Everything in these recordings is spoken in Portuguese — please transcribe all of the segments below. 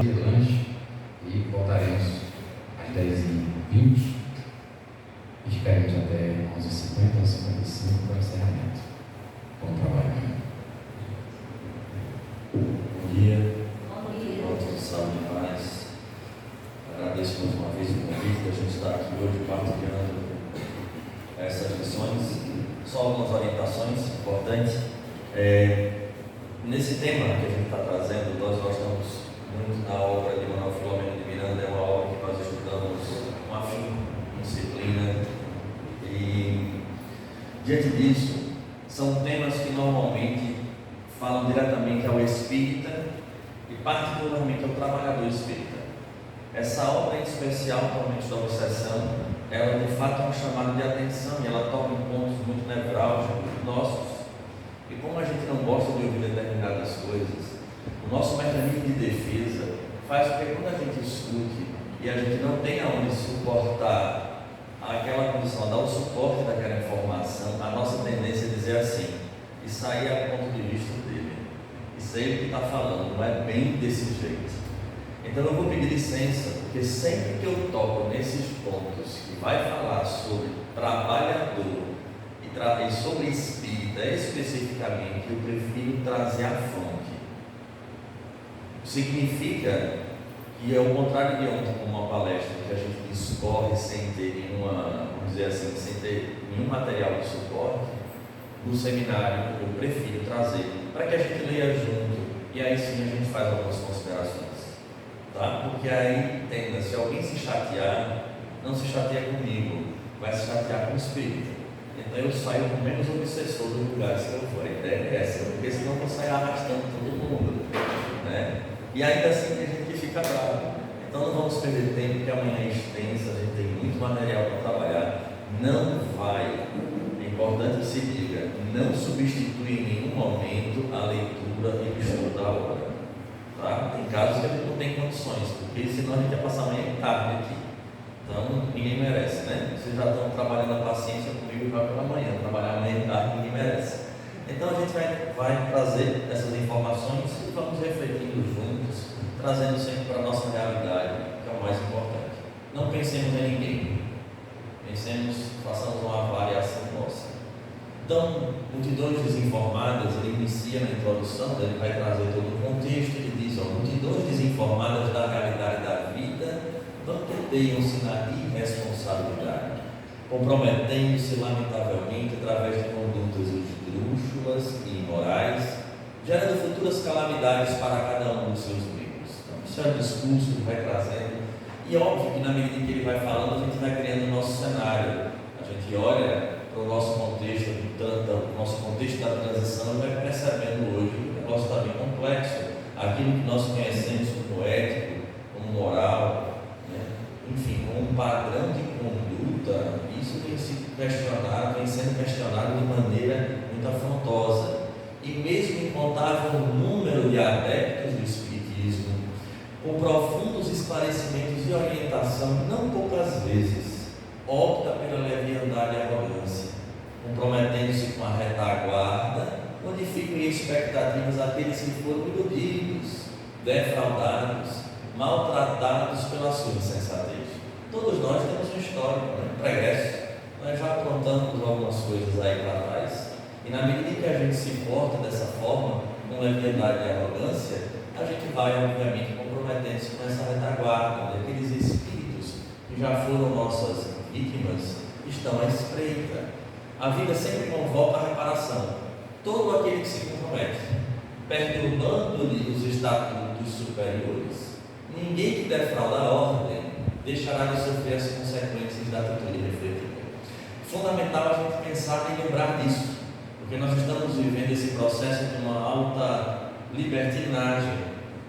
de lanche e voltaremos às 10h20 e ficaremos até 11h50, 11h55 para o encerramento. Bom trabalho. Bom dia. Todos saúde e paz. Agradeço mais uma vez o convite da gente estar aqui hoje partilhando essas lições. Só algumas orientações importantes. Nesse tema que a gente está trazendo, nós gostamos muito da obra de Manuel Filomeno de Miranda. É uma obra que nós estudamos com afinco, com disciplina, e diante disso são temas que normalmente falam diretamente ao espírita e particularmente ao trabalhador espírita. Essa obra em especial, atualmente da obsessão, ela de fato é um chamado de atenção e ela toca em pontos muito nevrálgicos nossos. E como a gente não gosta de ouvir determinadas coisas, o nosso mecanismo de defesa faz com que quando a gente escute e a gente não tenha onde suportar aquela condição, dar o suporte daquela informação, a nossa tendência é dizer assim: isso aí é o ponto de vista dele, isso aí é o que está falando, não é bem desse jeito. Então eu vou pedir licença, porque sempre que eu toco nesses pontos que vai falar sobre trabalhador e sobre espírita especificamente, eu prefiro trazer a fonte. Significa que é o contrário de ontem, com uma palestra que a gente discorre sem ter nenhuma, vamos dizer assim, sem ter nenhum material de suporte. No seminário eu prefiro trazer para que a gente leia junto e aí sim a gente faz algumas considerações, tá? Porque aí, entenda, se alguém se chatear, não se chateia comigo, vai se chatear com o espírito. Então eu saio com menos obsessor dos lugares que eu for. A ideia é essa, porque senão eu vou sair arrastando todo mundo, né? E ainda assim tem gente que fica bravo. Então não vamos perder tempo, porque amanhã é extensa, a gente tem muito material para trabalhar. Não vai, é importante que se diga, não substitui em nenhum momento a leitura e o estudo da obra, tá? Tem casos que a gente não tem condições, porque senão a gente vai passar amanhã tarde aqui. Então, ninguém merece, né? Vocês já estão trabalhando a paciência comigo já pela manhã, trabalhar amanhã tarde, ninguém merece. Então, a gente vai trazer essas informações e vamos refletindo juntos, trazendo sempre para a nossa realidade, que é o mais importante. Não pensemos em ninguém, façamos uma avaliação nossa. Então, multidões desinformadas, ele inicia na introdução, ele vai trazer todo o contexto, ele diz: multidões desinformadas da realidade da vida vanteiam-se na irresponsabilidade, comprometendo-se lamentavelmente através de condutas esdrúxulas e imorais, gerando futuras calamidades para cada um dos seus membros. Então, isso é o discurso que vai trazendo, e óbvio que na medida que ele vai falando, a gente vai criando o nosso cenário. A gente olha para o nosso contexto, o nosso contexto da transição, e vai percebendo hoje que o negócio está bem complexo. Aquilo que nós conhecemos como ético, como moral, enfim, com um padrão de conduta, isso vem sendo questionado de maneira muito afrontosa. E mesmo incontável número de adeptos do Espiritismo, com profundos esclarecimentos e orientação, não poucas vezes, opta pela leviandade e arrogância, comprometendo-se com a retaguarda, modificam em expectativas aqueles que foram iludidos, defraudados, maltratados pela sua insensatez. Todos nós temos um histórico, pregresso. Nós já aprontamos algumas coisas aí para trás, e na medida que a gente se porta dessa forma, com leviandade e arrogância, a gente vai, obviamente, comprometendo-se com essa retaguarda, aqueles espíritos que já foram nossas vítimas, estão à espreita. A vida sempre convoca a reparação. Todo aquele que se compromete, perturbando-lhe os estatutos superiores. Ninguém que defrauda a ordem deixará de sofrer as consequências da atitude refletida. Fundamental a gente pensar e lembrar disso, porque nós estamos vivendo esse processo de uma alta libertinagem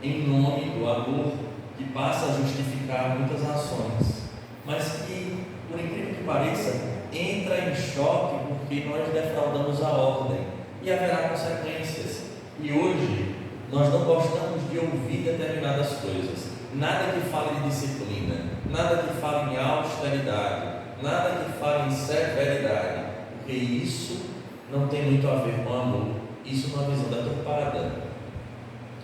em nome do amor, que passa a justificar muitas ações, mas que, por incrível que pareça, entra em choque porque nós defraudamos a ordem e haverá consequências. E hoje nós não gostamos de ouvir determinadas coisas. Nada que fale de disciplina, nada que fale em austeridade, nada que fale em severidade, porque isso não tem muito a ver com amor, isso é uma visão deturpada.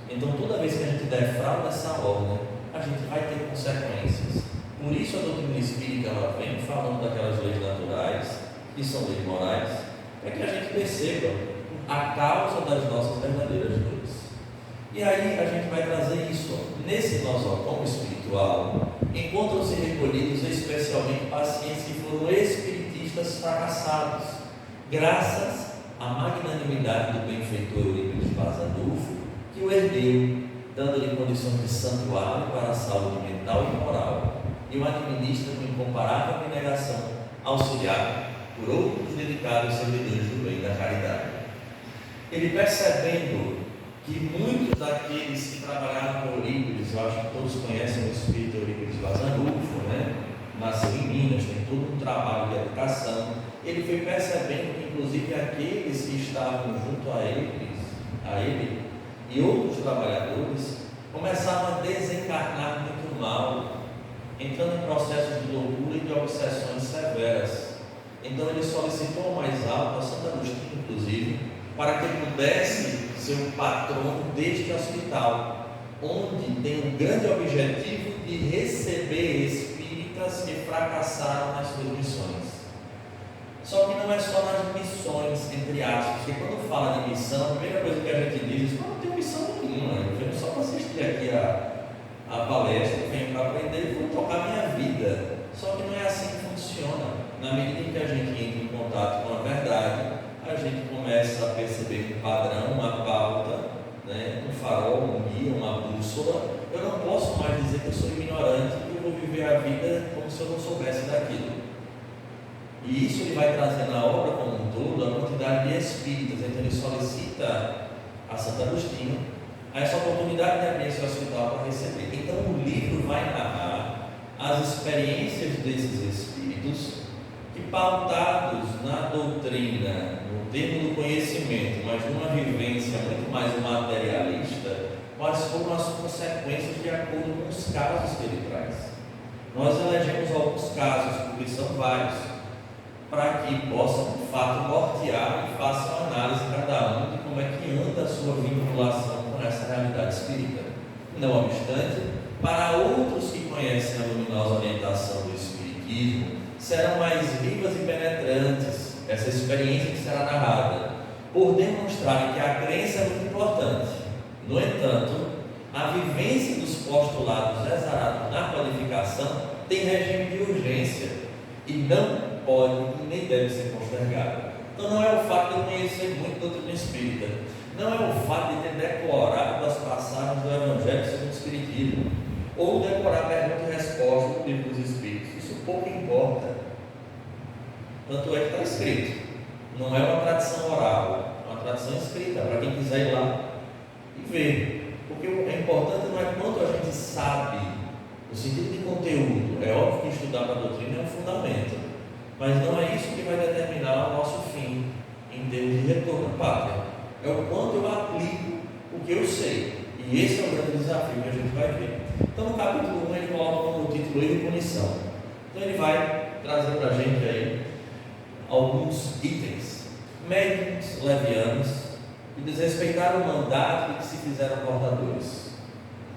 Então toda vez que a gente defrauda essa ordem, a gente vai ter consequências. Por isso a doutrina espírita ela vem falando daquelas leis naturais, que são leis morais, para que a gente perceba a causa das nossas verdadeiras dores. E aí a gente vai trazer isso. Nesse nosocomio espiritual, encontram-se recolhidos especialmente pacientes que foram espiritistas fracassados, graças à magnanimidade do benfeitor Eurípides Vaz Arnulfo, que o ergueu, dando-lhe condições de santuário para a saúde mental e moral, e o administra com incomparável abnegação, auxiliado por outros dedicados servidores do bem e da caridade. Ele, percebendo que muitos daqueles que trabalharam com Eurípides, eu acho que todos conhecem o espírito Eurípides Vaz Arnulfo, né? Nasceu em Minas, tem todo um trabalho de educação. Ele foi percebendo que, inclusive, aqueles que estavam junto a ele e outros trabalhadores começavam a desencarnar muito mal, entrando em processos de loucura e de obsessões severas. Então ele solicitou ao mais alto, a Santo Agostinho inclusive, para que ele pudesse ser o patrono deste hospital, onde tem um grande objetivo de receber espíritas que fracassaram nas suas missões. Só que não é só nas missões, entre aspas, porque quando fala de missão, a primeira coisa que a gente diz é: não tem missão nenhuma, eu venho só para assistir aqui a palestra, eu venho para aprender e vou tocar minha vida. Só que não é assim que funciona. Na medida em que a gente entra em contato com a verdade, a gente começa a perceber um padrão, uma pauta, né, um farol, um guia, uma bússola. Eu não posso mais dizer que eu sou ignorante e eu vou viver a vida como se eu não soubesse daquilo. E isso ele vai trazer na obra como um todo a quantidade de espíritas. Então ele solicita a Santo Agostinho essa oportunidade de abrir esse hospital para receber. Então o livro vai narrar as experiências desses espíritos que, pautados na doutrina, no termo do conhecimento, mas numa vivência muito mais materialista, quais foram as consequências de acordo com os casos que ele traz. Nós elegemos alguns casos, porque são vários, para que possam, de fato, nortear e façam análise cada um de como é que anda a sua vinculação com essa realidade espírita. Não obstante, para outros que conhecem a luminosa orientação do espiritismo, serão mais vivas e penetrantes essa experiência que será narrada, por demonstrarem que a crença é muito importante. No entanto, a vivência dos postulados exarados na qualificação tem regime de urgência e não pode e nem deve ser postergado. Então não é o fato de eu conhecer muito doutrina espírita, não é o fato de ter decorado as passagens do Evangelho segundo o Espiritismo, ou decorar pergunta e resposta do livro dos Espíritos. Isso pouco importa. Tanto é que está escrito. Não é uma tradição oral, é uma tradição escrita, para quem quiser ir lá e ver. Porque o importante não é quanto a gente sabe, no sentido de conteúdo. É óbvio que estudar para a doutrina é um fundamento, mas não é isso que vai determinar o nosso fim em termos de retorno à pátria. É o quanto eu aplico o que eu sei. E esse é o grande desafio que a gente vai ver. Então, no capítulo 1, ele coloca como título Erro e Punição. Então, ele vai trazer para a gente aí alguns itens. Médiuns levianos que desrespeitaram o mandato e que se fizeram portadores.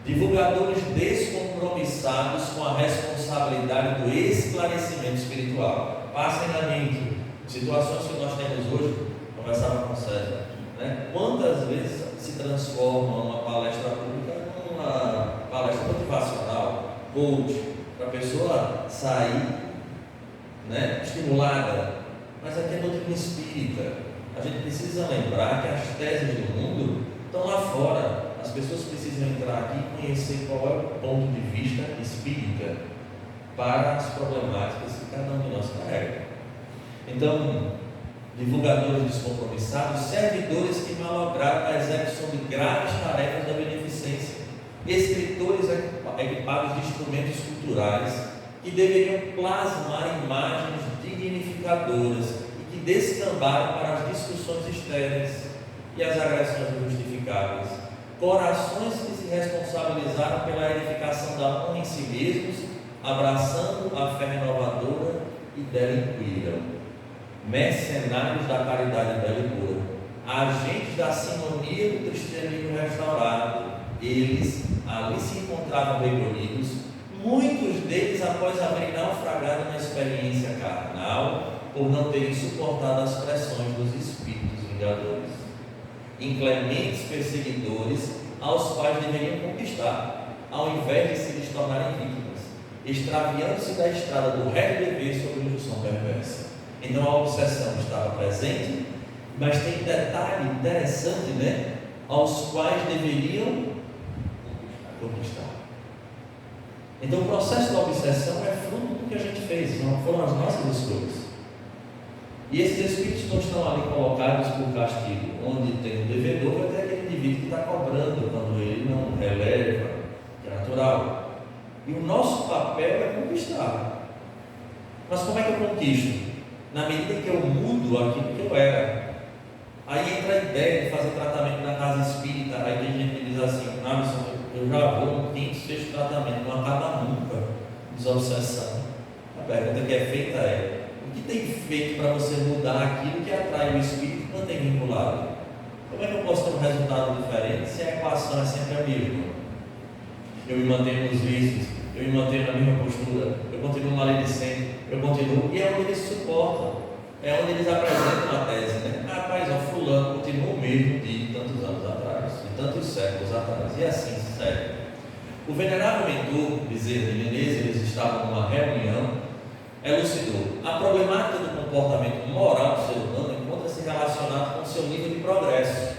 Divulgadores descompromissados com a responsabilidade do esclarecimento espiritual. Passem na mente situações que nós temos hoje. Conversava com o César, né? Quantas vezes se transforma uma palestra pública numa palestra motivacional, coach, para a pessoa sair, né, estimulada. Mas aqui é doutrina espírita. A gente precisa lembrar que as teses do mundo estão lá fora. As pessoas precisam entrar aqui e conhecer qual é o ponto de vista espírita para as problemáticas que cada um de nós carrega. Então, divulgadores descompromissados, servidores que malograram a execução de graves tarefas da beneficência, escritores equipados de instrumentos culturais que deveriam plasmar imagens dignificadoras e que descambaram para as discussões estéreis e as agressões injustificáveis, corações que se responsabilizaram pela edificação da honra em si mesmos, abraçando a fé renovadora e delinquiram, mercenários da caridade bela e pura, agentes da sinonia do cristianismo restaurado, eles ali se encontravam reunidos, muitos deles após haverem naufragado na experiência carnal, por não terem suportado as pressões dos espíritos vingadores, inclementes perseguidores, aos quais deveriam conquistar, ao invés de se lhes tornarem vítimas, extraviando-se da estrada do reto dever sob indução perversa. Então a obsessão estava presente, mas tem um detalhe interessante, né? Aos quais deveriam conquistar. Então o processo da obsessão é fruto do que a gente fez, não foram as nossas escolhas. E esses espíritos não estão ali colocados por castigo. Onde tem um devedor, vai ter aquele indivíduo que está cobrando quando ele não releva, que é natural. E o nosso papel é conquistar. Mas como é que eu conquisto? Na medida em que eu mudo aquilo que eu era. Aí entra a ideia de fazer tratamento na casa espírita. Aí tem gente que diz assim: eu já vou no quinto, sexto tratamento, não acaba nunca. Desobsessão. A pergunta que é feita é: o que tem feito para você mudar aquilo que atrai o espírito e mantém vinculado? Como é que eu posso ter um resultado diferente se a equação é sempre a mesma? Eu me mantenho nos vícios, eu me mantenho na mesma postura, eu continuo maledicente, eu continuo, e é onde eles suportam, é onde eles apresentam a tese, né? Rapaz, ó, fulano continua o mesmo de tantos anos atrás, de tantos séculos atrás, e assim se segue. O venerável mentor Bezerra de Menezes, eles estavam numa reunião, elucidou: a problemática do comportamento moral do ser humano encontra-se relacionado com o seu nível de progresso.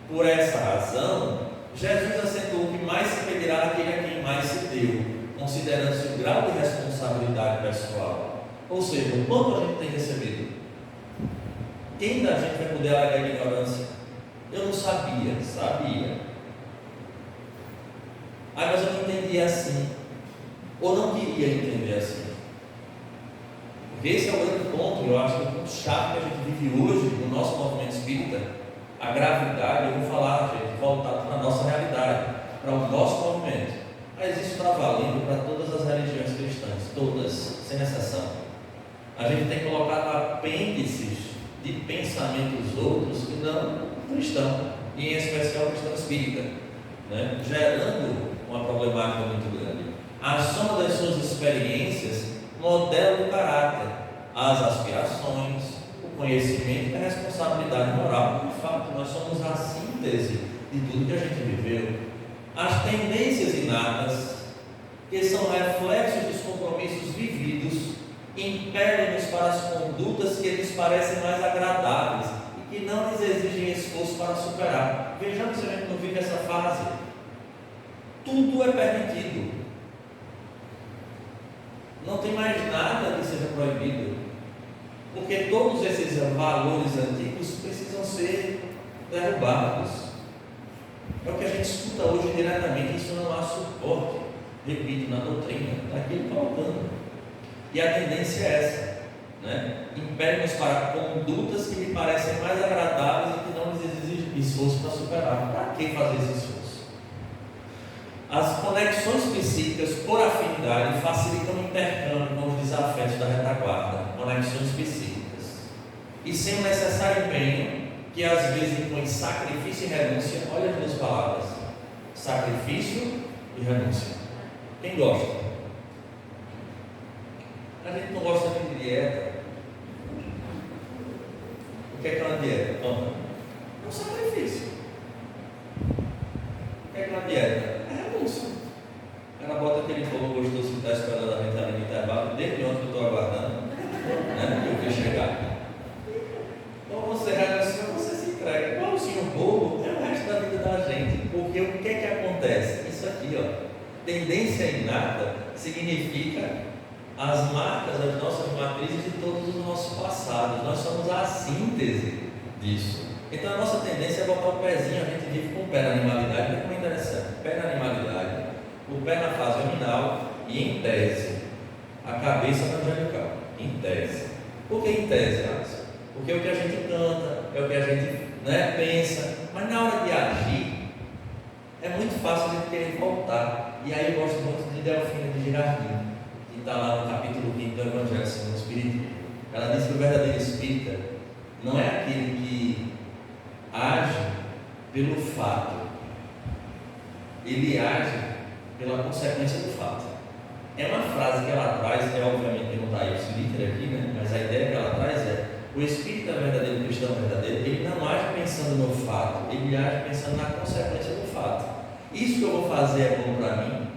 Por essa razão, Jesus acentuou que mais se pedirá àquele a quem mais se deu, considerando-se o grau de responsabilidade pessoal. Ou seja, o quanto a gente tem recebido. Quem da gente vai poder alegar ignorância? Eu não sabia. Mas eu não entendia assim, ou não queria entender assim. Esse é o grande ponto, eu acho que é o ponto chave que a gente vive hoje no nosso movimento espírita. A gravidade, eu vou falar, gente, voltado para a nossa realidade, para o nosso movimento. Mas isso está valendo para todas as religiões cristãs, todas, sem exceção. A gente tem colocado apêndices de pensamentos outros que não cristão, e em especial cristão espírita, né? Gerando uma problemática muito grande. A soma das suas experiências modela o caráter, as aspirações, o conhecimento e a responsabilidade moral. De fato, nós somos a síntese de tudo que a gente viveu. As tendências inatas, que são reflexos dos compromissos vividos, impelem-nos para as condutas que lhes parecem mais agradáveis e que não lhes exigem esforço para superar. Vejamos se a gente não vive essa fase. Tudo é permitido. Não tem mais nada que seja proibido, porque todos esses valores antigos precisam ser derrubados. É o que a gente escuta hoje diretamente, isso não há suporte, repito, na doutrina, está aqui colocando. E a tendência é essa, né? Impele-nos para condutas que lhe parecem mais agradáveis e que não lhes exigem esforço para superar. Para que fazer esse esforço? As conexões psíquicas, por afinidade, facilitam o intercâmbio com os desafetos da retaguarda, conexões psíquicas, e sem o necessário empenho, que às vezes impõe sacrifício e renúncia. Olha as duas palavras: sacrifício e renúncia. Quem gosta? A gente não gosta de dieta. O que é uma dieta? É um sacrifício. O que é uma dieta? Renúncia. Ela bota aquele fogo gostoso que está esperando a gente ali no intervalo, desde ontem que eu estou aguardando, né? Eu vi chegar. Então você renuncia, você se entrega. Igualzinho o bolo é o resto da vida da gente. Porque o que é que acontece? Isso aqui, ó. Tendência inata significa as marcas das nossas matrizes de todos os nossos passados. Nós somos a síntese disso. Então a nossa tendência é botar o pezinho, a gente vive com o pé na animalidade, mas como é interessante, pé na animalidade, o pé na fase animal e em tese, a cabeça na angelical, em tese. Por que em tese, Alisson? Porque é o que a gente canta, é o que a gente, né, pensa, mas na hora de agir, é muito fácil a gente querer voltar. E aí eu gosto muito de Delfina de Girardin, que está lá no capítulo 5 do Evangelho segundo o Espiritismo. Ela diz que o verdadeiro espírita não é aquele que age pelo fato, ele age pela consequência do fato. É uma frase que ela traz, obviamente que não está ipsiliter aqui, né? Mas a ideia que ela traz é: o espírita verdadeiro, o cristão verdadeiro, ele não age pensando no fato, ele age pensando na consequência do fato. Isso que eu vou fazer é bom para mim?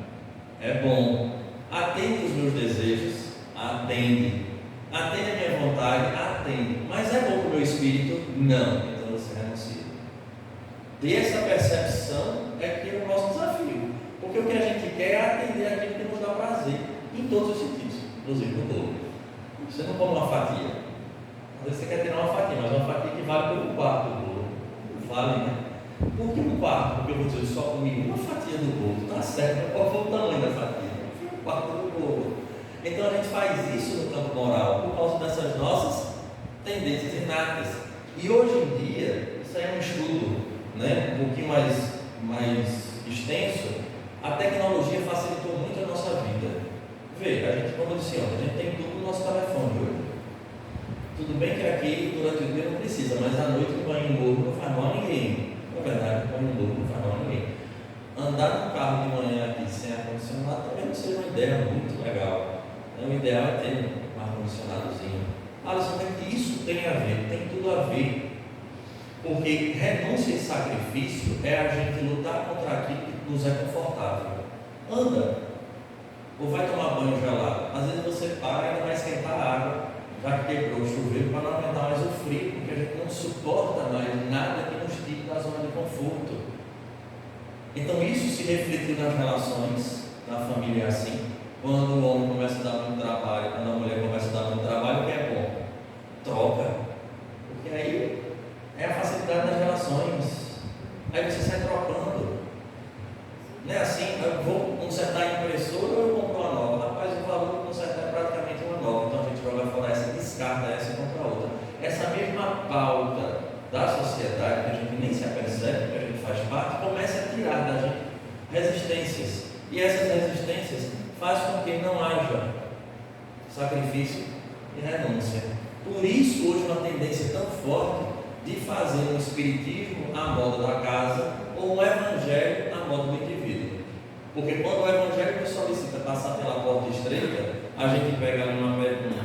É bom. Atende os meus desejos? Atende. Atende a minha vontade? Atende. Mas é bom para o meu espírito? Não. Então você renuncia. Ter essa percepção é que é o nosso desafio. Porque o que a gente quer é atender aquilo que nos dá prazer, em todos os sentidos, inclusive no bolo. Você não come uma fatia. Às vezes você quer tirar uma fatia, mas uma fatia que vale por um quarto do bolo. Vale, né? Por que um quarto? Porque eu vou dizer, eu só comi uma fatia do bolo. Está certo, qual foi o tamanho da fatia? Foi um quarto do bolo. Então a gente faz isso no campo moral, por causa dessas nossas tendências inatas. E hoje em dia, isso aí é um estudo, né, um pouquinho mais extenso. A tecnologia facilitou muito a nossa vida. Vê, a gente, como eu disse ontem, a gente tem tudo no nosso telefone hoje. Tudo bem que aqui durante o dia não precisa, mas à noite o banho novo não faz mal a ninguém. Na verdade, o banho novo não faz mal a ninguém. Andar no carro de manhã aqui sem ar-condicionado também não seria uma ideia muito legal. O ideal é ter um ar-condicionadozinho. Alisson, o que isso tem a ver? Tem tudo a ver. Porque renúncia e sacrifício é a gente lutar contra aquilo que nos é confortável. Anda, ou vai tomar banho gelado. Às vezes você para e ainda vai esquentar a água, já que quebrou o chuveiro, para não aumentar mais o frio, porque a gente não suporta mais nada que nos tire da zona de conforto. Então isso se refletiu nas relações, na família é assim. Quando o homem começa a dar muito trabalho, quando a mulher começa a dar muito trabalho, o que é bom? Troca. Porque aí é a facilidade das relações. Aí você sai trocando. Não é assim, eu vou consertar a impressora ou eu compro uma nova? Rapaz, o valor de consertar é praticamente uma nova. Então a gente joga fora essa, descarta essa e compra outra. Essa mesma pauta da sociedade, que a gente nem se apercebe, que a gente faz parte, começa a tirar da gente resistências. E essas resistências faz com que não haja sacrifício e renúncia. Por isso, hoje, uma tendência tão forte de fazer um espiritismo à moda da casa ou um evangelho à moda do indivíduo. Porque quando o evangelho nos solicita passar pela porta estreita, a gente pega ali uma pedrinha,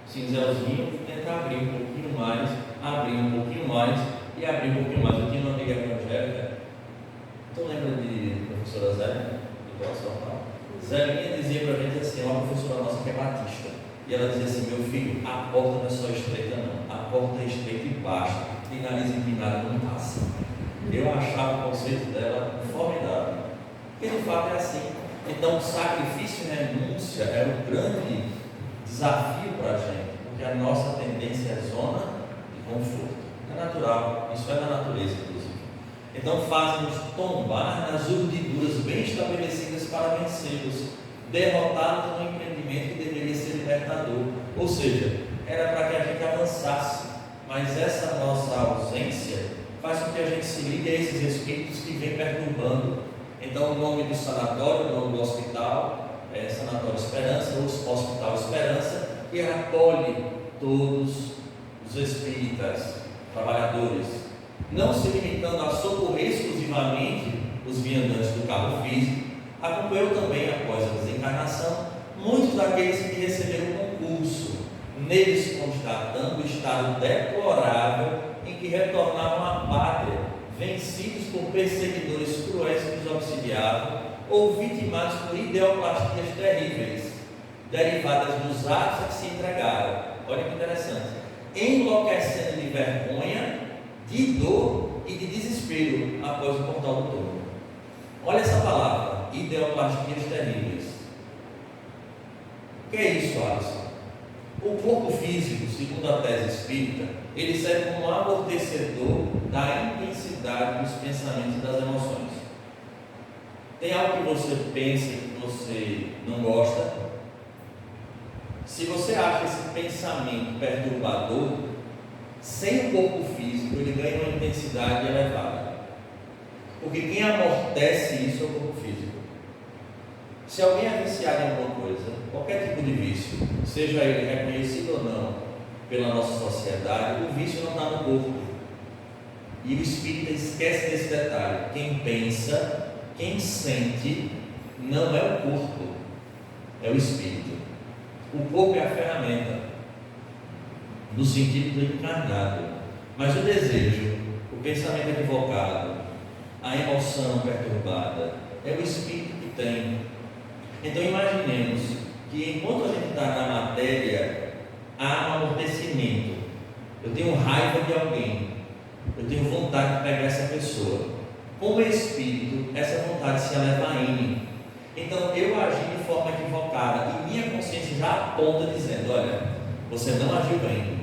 cinzelzinho, e tenta abrir um pouquinho mais, abrir um pouquinho mais e abrir um pouquinho mais. Eu tinha uma amiga evangélica, tu lembra de professora Zélia? Do São Zelinha dizia para a gente assim, uma professora nossa que é batista, e ela dizia assim: meu filho, a porta não é só estreita não, a porta é estreita e baixa, e nariz empinado não passa. Eu achava o conceito dela formidável, porque de fato é assim. Então sacrifício e renúncia é um grande desafio para a gente, porque a nossa tendência é zona de conforto, é natural, isso é da natureza inclusive. Então faz-nos tombar nas urdiduras bem estabelecidas para vencê-los, derrotá-los no empreendimento que deveria ser libertador. Ou seja, era para que a gente avançasse, mas essa nossa ausência faz com que a gente se ligue a esses espíritos que vêm perturbando. Então o nome do sanatório, o nome do hospital é Sanatório Esperança, ou Hospital Esperança, que acolhe todos os espíritas, trabalhadores, não se limitando a socorrer exclusivamente os viandantes do carro físico, acompanhou também, após a desencarnação, muitos daqueles que receberam o concurso, neles constatando o estado deplorável em que retornavam à pátria, vencidos por perseguidores cruéis que os auxiliavam, ou vitimados por ideoplastias terríveis, derivadas dos atos a que se entregaram. Olha que interessante, enlouquecendo de vergonha, de dor e de desespero após o portal do túmulo. Olha essa palavra, ideoplastias terríveis. O que é isso, Alisson? O corpo físico, segundo a tese espírita, ele serve como amortecedor da intensidade dos pensamentos e das emoções. Tem algo que você pensa que você não gosta? Se você acha esse pensamento perturbador, sem o corpo físico, ele ganha uma intensidade elevada. Porque quem amortece isso é o corpo físico. Se alguém é viciado em alguma coisa, qualquer tipo de vício, seja ele reconhecido ou não pela nossa sociedade, o vício não está no corpo. E o espírita esquece desse detalhe. Quem pensa quem sente não é o corpo, é o espírito. O corpo é a ferramenta, no sentido do encarnado, mas o desejo, o pensamento equivocado, a emoção perturbada, é o espírito que tem. Então imaginemos que enquanto a gente está na matéria, há um amortecimento. Eu tenho raiva de alguém, eu tenho vontade de pegar essa pessoa. Como espírito, essa vontade se eleva a mim. Então eu agi de forma equivocada e minha consciência já aponta dizendo: olha, você não agiu bem.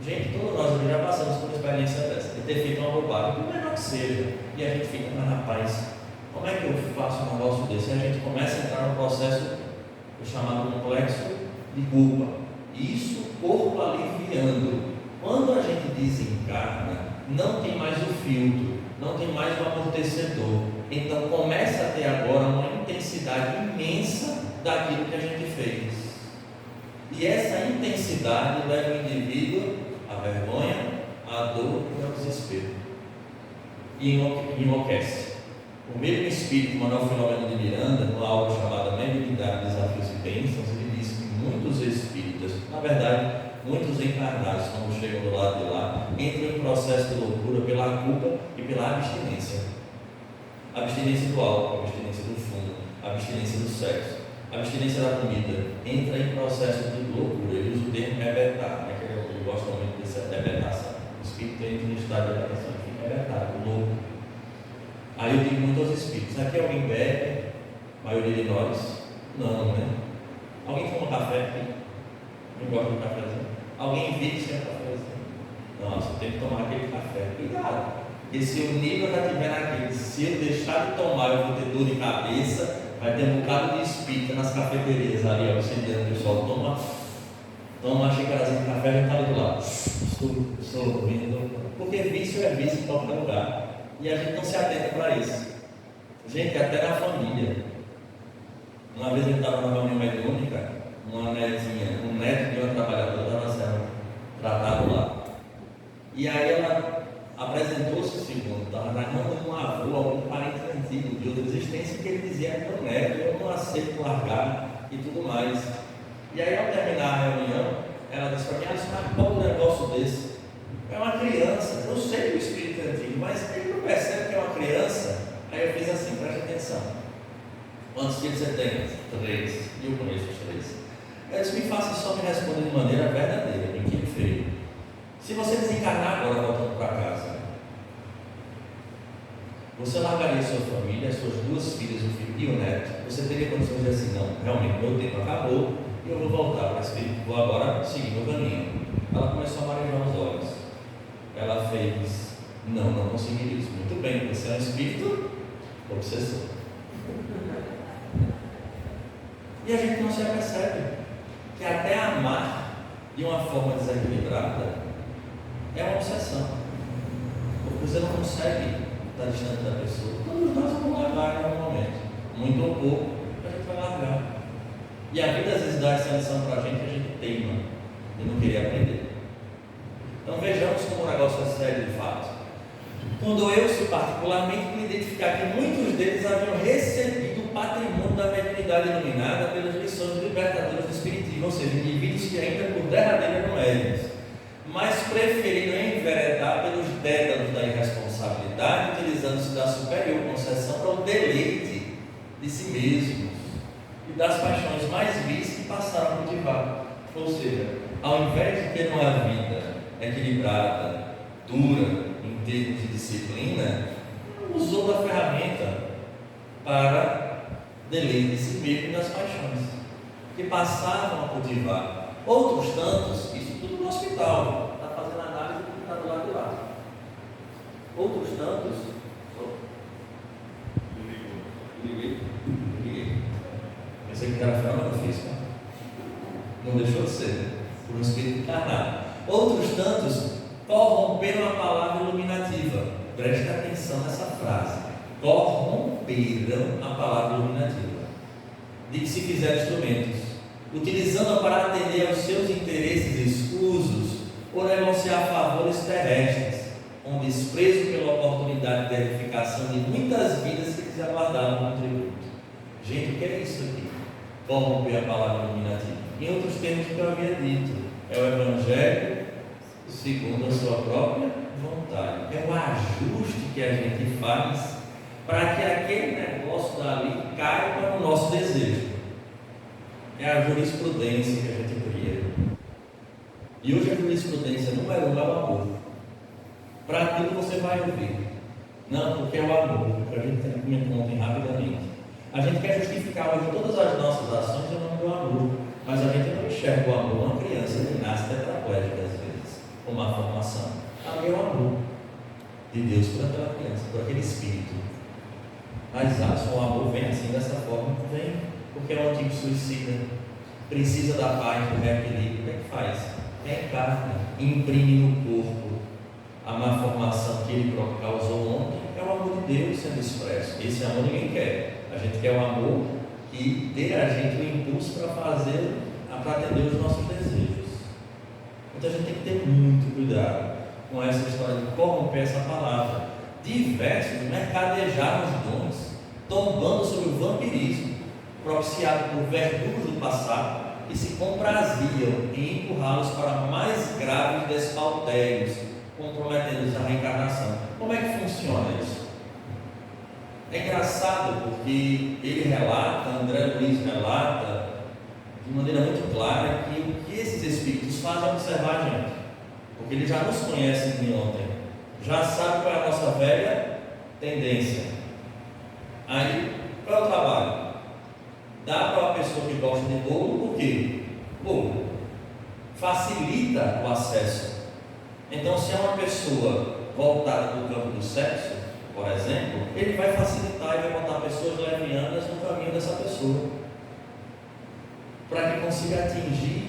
Gente, todos nós já passamos por uma experiência dessa, de ter feito uma bobagem, por menor que seja, e a gente fica: mas rapaz, como é que eu faço um negócio desse? E a gente começa a entrar no processo chamado complexo de culpa. Isso, o corpo aliviando. Quando a gente desencarna, não tem mais o filtro, não tem mais o amortecedor. Então começa a ter agora uma intensidade imensa daquilo que a gente fez. E essa intensidade leva o indivíduo à vergonha, à dor e ao desespero. E enlouquece. O mesmo espírito, Manuel Filomeno de Miranda, numa aula chamada Mediunidade, Desafios e Bênçãos, ele disse que muitos espíritas, na verdade, muitos encarnados, quando chegam do lado de lá, entram em processo de loucura pela culpa e pela abstinência. Abstinência do álcool, abstinência do fumo, abstinência do sexo, abstinência da comida. Entra em processo de loucura. Ele usa o termo rebetar, né? Eu gosto muito dessa rebetação. O espírito entra em estado de rebetação, ele fica rebetado, louco. Aí eu digo muito aos espíritos: aqui alguém bebe? A maioria de nós? Não, né? Alguém toma café aqui? Não gosta de cafezinho? Alguém vicia um cafezinho? Nossa, tem que tomar aquele café. Cuidado! E se o nível já estiver naquele, se eu deixar de tomar, eu vou ter dor de cabeça, vai ter um bocado de espírita nas cafeterias ali, auxiliando o pessoal. Toma uma xicarazinha de café, a gente está ali do lado. Estou ouvindo. Porque vício é vício em qualquer lugar. E a gente não se atenta para isso. Gente, até na família. Uma vez eu estava numa reunião mediúnica, uma netinha, um neto de uma trabalhadora estava sendo tratado lá. E aí ela apresentou-se segundo, estava narrando um avô, algum parente antigo de outra existência, que ele dizia: é meu neto, eu não aceito largar e tudo mais. E aí, ao terminar a reunião, ela disse para mim: ah, isso não é um negócio desse. É uma criança, eu sei que o espírito é antigo, mas ele não percebe que é uma criança. Aí eu fiz assim: preste atenção. Quantos filhos você tem? 3. E eu conheço os 3. Eu disse: me faça só me responder de maneira verdadeira, brinquinho feio. Se você desencarnar agora voltando para casa, você largaria sua família, suas 2 filhas, o filho e o neto? Você teria condições de dizer assim: não, realmente meu tempo acabou e eu vou voltar para esse filho, vou agora seguir meu caminho. Ela começou a marejar os olhos. Ela fez: não conseguiria isso. Muito bem, você é um espírito obsessor. E a gente não se apercebe que até amar de uma forma desequilibrada é uma obsessão, porque você não consegue estar distante da pessoa. Todos nós vamos largar em algum momento, muito ou pouco, a gente vai largar. E a vida às vezes dá essa lição para a gente teima de não querer aprender. Então vejamos como o negócio é sério de fato. Quando eu, particularmente, me identificar que muitos deles haviam recebido o patrimônio da mediunidade iluminada pelas lições libertadoras do Espiritismo, ou seja, indivíduos que ainda por derradeiro eram médiuns, mas preferiram enveredar pelos dédalos da irresponsabilidade, utilizando-se da superior concessão para o deleite de si mesmos e das paixões mais vis que passaram a cultivar. Ou seja, ao invés de ter uma vida equilibrada, dura, em termos de disciplina, usou da ferramenta para deleite de si mesmo e das paixões, que passavam a cultivar. Outros tantos, isso tudo no hospital, está fazendo análise do que está do lado de lá. Outros tantos, liguei. Pensei que era fenômeno físico, não deixou de ser, por um espírito encarnado. Outros tantos corromperam a palavra iluminativa. Preste atenção nessa frase: corromperam a palavra iluminativa, de que se fizeram instrumentos, utilizando-a para atender aos seus interesses escusos ou negociar favores terrestres. com desprezo pela oportunidade de edificação de muitas vidas que eles aguardaram no tributo. Gente, o que é isso aqui? Corromper a palavra iluminativa. Em outros termos que eu havia dito, é o Evangelho segundo a sua própria vontade. É o ajuste que a gente faz para que aquele negócio dali caiba no nosso desejo. É a jurisprudência que a gente cria. E hoje a jurisprudência número 1 é o amor. Para tudo você vai ouvir. Não, porque é o amor, que a gente comentou ontem rapidamente. A gente quer justificar hoje todas as nossas ações em nome do amor, mas a gente não enxerga o amor numa criança que nasce tetraplégica às vezes, com má formação. Ali é o amor de Deus por aquela criança, por aquele espírito. Mas o amor vem assim, dessa forma, vem, porque é um antigo suicida, precisa da paz, do reequilíbrio. O que é que faz? Reencarna, imprime no corpo a má formação que ele próprio causou ontem. É o amor de Deus sendo expresso. Esse amor ninguém quer. A gente quer o amor que dê a gente o impulso para fazer, para atender os nossos desejos. Então a gente tem que ter muito cuidado com essa história de corromper essa palavra. Diversos mercadejaram os dons, tombando sobre o vampirismo, propiciado por verdugos do passado, que se compraziam em empurrá-los para mais graves despauterios, comprometendo-os à reencarnação. Como é que funciona isso? É engraçado porque ele relata, André Luiz relata, de maneira muito clara, que o que esses espíritos fazem é observar a gente, porque eles já nos conhecem de ontem, já sabem qual é a nossa velha tendência. Aí, qual é o trabalho? Dá para uma pessoa que gosta de bolo, por quê? Bolo facilita o acesso. Então, se é uma pessoa voltada para o campo do sexo, por exemplo, ele vai facilitar e vai botar pessoas levianas no caminho dessa pessoa, para que consiga atingir.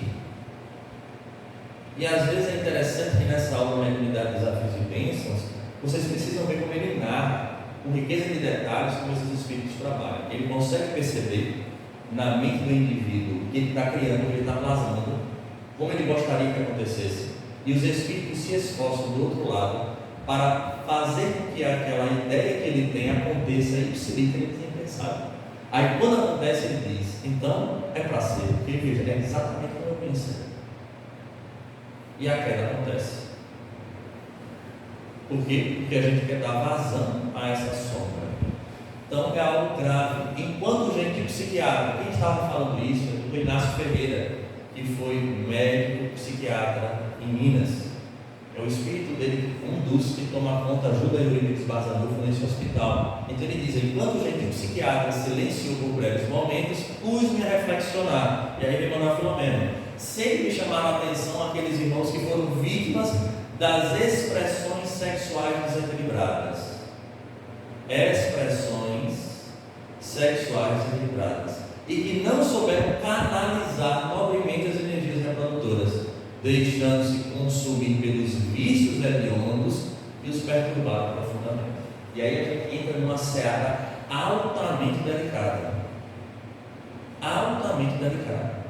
E às vezes é interessante que nessa aula Mediunidade, Desafios e Bênçãos, vocês precisam ver como ele narra, com riqueza de detalhes, como esses espíritos trabalham. Ele consegue perceber na mente do indivíduo que ele está criando, que ele está plasmando, como ele gostaria que acontecesse. E os espíritos se esforçam do outro lado para fazer com que aquela ideia que ele tem aconteça e que ele tinha pensado. Aí quando acontece, ele diz: então é para ser, porque veja, é exatamente como eu pensei. E a queda acontece. Por quê? Porque a gente quer dar vazão a essa sombra. Então é algo grave. Enquanto o gentil psiquiatra, quem estava falando isso é o Inácio Ferreira, que foi médico psiquiatra em Minas. É o espírito dele, um dos que toma conta, ajuda a Eurípides Bazanufo nesse hospital. Então ele diz: enquanto o gentil psiquiatra silenciou por breves momentos, pus-me a reflexionar. E aí vem Manuel Filomeno. Sempre me chamaram a atenção aqueles irmãos que foram vítimas das expressões sexuais desequilibradas. Expressões sexuais desequilibradas. E que não souberam canalizar nobremente as energias reprodutoras, deixando-se consumir pelos vícios hediondos e os perturbaram profundamente. E aí a gente entra numa seara altamente delicada. Altamente delicada.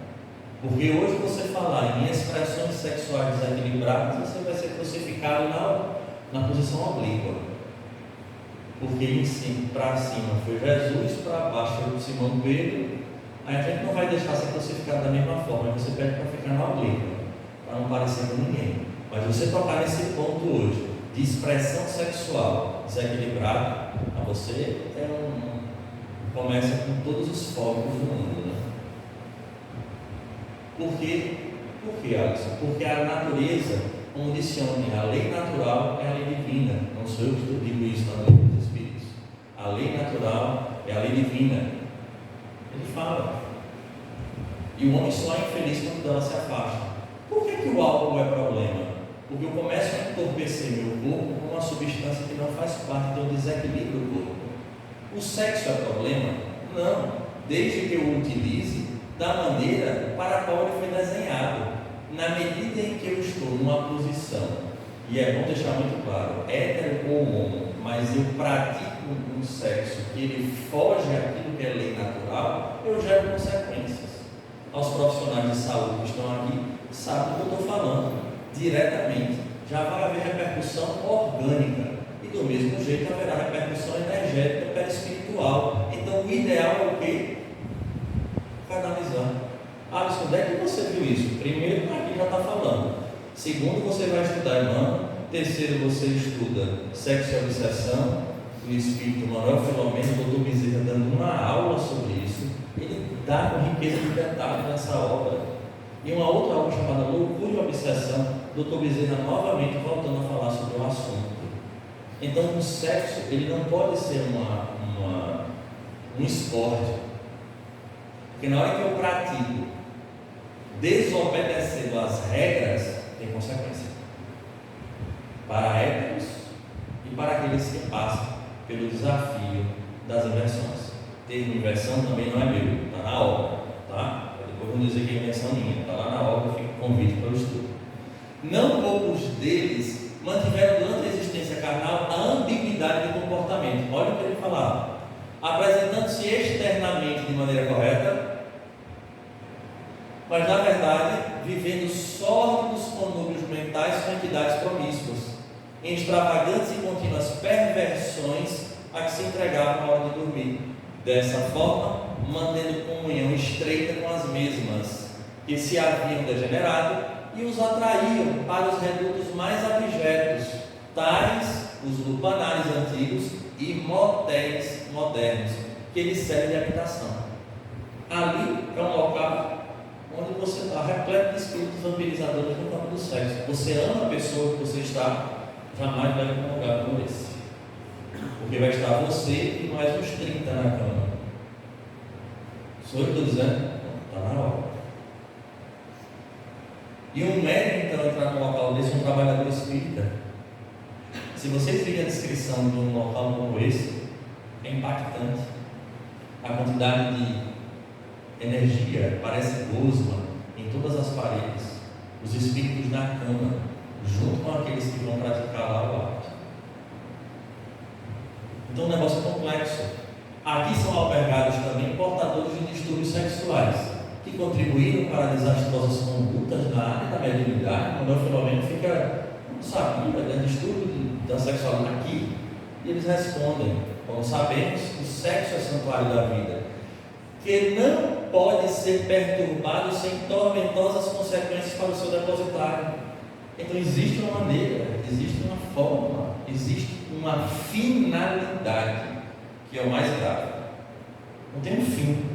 Porque hoje você falar em expressões sexuais desequilibradas, você vai ser crucificado na posição oblíqua. Porque para cima foi Jesus, para baixo foi Simão Pedro. Aí a gente não vai deixar ser crucificado da mesma forma, você pede para ficar na oblíqua, para não parecer com ninguém. Mas você tocar nesse ponto hoje, de expressão sexual desequilibrada, a você começa com todos os focos do mundo, né? Por quê? Por quê, Alisson? Porque a natureza, como disse ontem, a lei natural é a lei divina. Não sou eu que digo isso na lei dos Espíritos. A lei natural é a lei divina. Ele fala. E o homem só é infeliz quando dela se afasta. Por que o álcool é problema? Porque eu começo a entorpecer meu corpo com uma substância que não faz parte do desequilíbrio do corpo. O sexo é problema? Não. Desde que eu o utilize da maneira para a qual ele foi desenhado. Na medida em que eu estou numa posição, e é bom deixar muito claro, hétero ou homo, mas eu pratico um sexo que ele foge àquilo que é lei natural, eu gero consequências. Aos profissionais de saúde que estão aqui, sabem do que eu estou falando, diretamente. já vai haver repercussão orgânica. E do mesmo jeito haverá repercussão energética perispiritual. Então o ideal é o quê? Canalizar. Alisson, onde é que você viu isso? Primeiro, aqui já está falando. Segundo, você vai estudar Emmanuel. Terceiro, você estuda Sexo e Obsessão, o Espírito Manuel Filomeno, o Dr. Bezerra dando uma aula sobre isso. Ele dá com riqueza de detalhes nessa obra. E uma outra obra chamada Loucura e Obsessão, o Dr. Bezerra novamente voltando a falar sobre o assunto. Então o sexo, ele não pode ser um esporte. Porque na hora que eu pratico desobedecendo às regras, tem consequência. Para héteros e para aqueles que passam pelo desafio das inversões. Termo inversão também não é meu, está na obra, tá? Depois vamos dizer que é invenção minha, está lá na obra, fica o convite para o estudo. Não poucos deles mantiveram durante a existência carnal a ambiguidade do comportamento. Olha o que ele falava: apresentando-se externamente de maneira correta, mas na verdade vivendo sórdidos conúbios mentais com entidades promíscuas, em extravagantes e contínuas perversões a que se entregavam na hora de dormir. Dessa forma, mantendo comunhão estreita com as mesmas que se haviam degenerado e os atraíam para os redutos mais abjetos, tais os lupanares antigos e motéis modernos, que eles servem de habitação. Ali é um local onde você está repleto de espíritos vampirizadores no campo do sexo. Você ama a pessoa que você está, jamais vai para um lugar como esse, porque vai estar você e mais uns 30 na cama. Sou eu que estou dizendo? Está na hora. E um médium então entrar num local desse, um trabalhador espírita, se vocês virem a descrição de um local como esse, é impactante. A quantidade de energia parece gosma em todas as paredes, os espíritos na cama, junto com aqueles que vão praticar lá o ato. Então o negócio é complexo. Aqui são albergados também portadores de distúrbios sexuais, que contribuíram para desastrosas condutas na área da mediunidade. Quando o Filomeno fica, não sabia, distúrbio da sexualidade aqui, e eles respondem: como sabemos, o sexo é santuário da vida, que não pode ser perturbado sem tormentosas consequências para o seu depositário. Então existe uma maneira, existe uma forma, existe uma finalidade, que é o mais grave. Não tem um fim.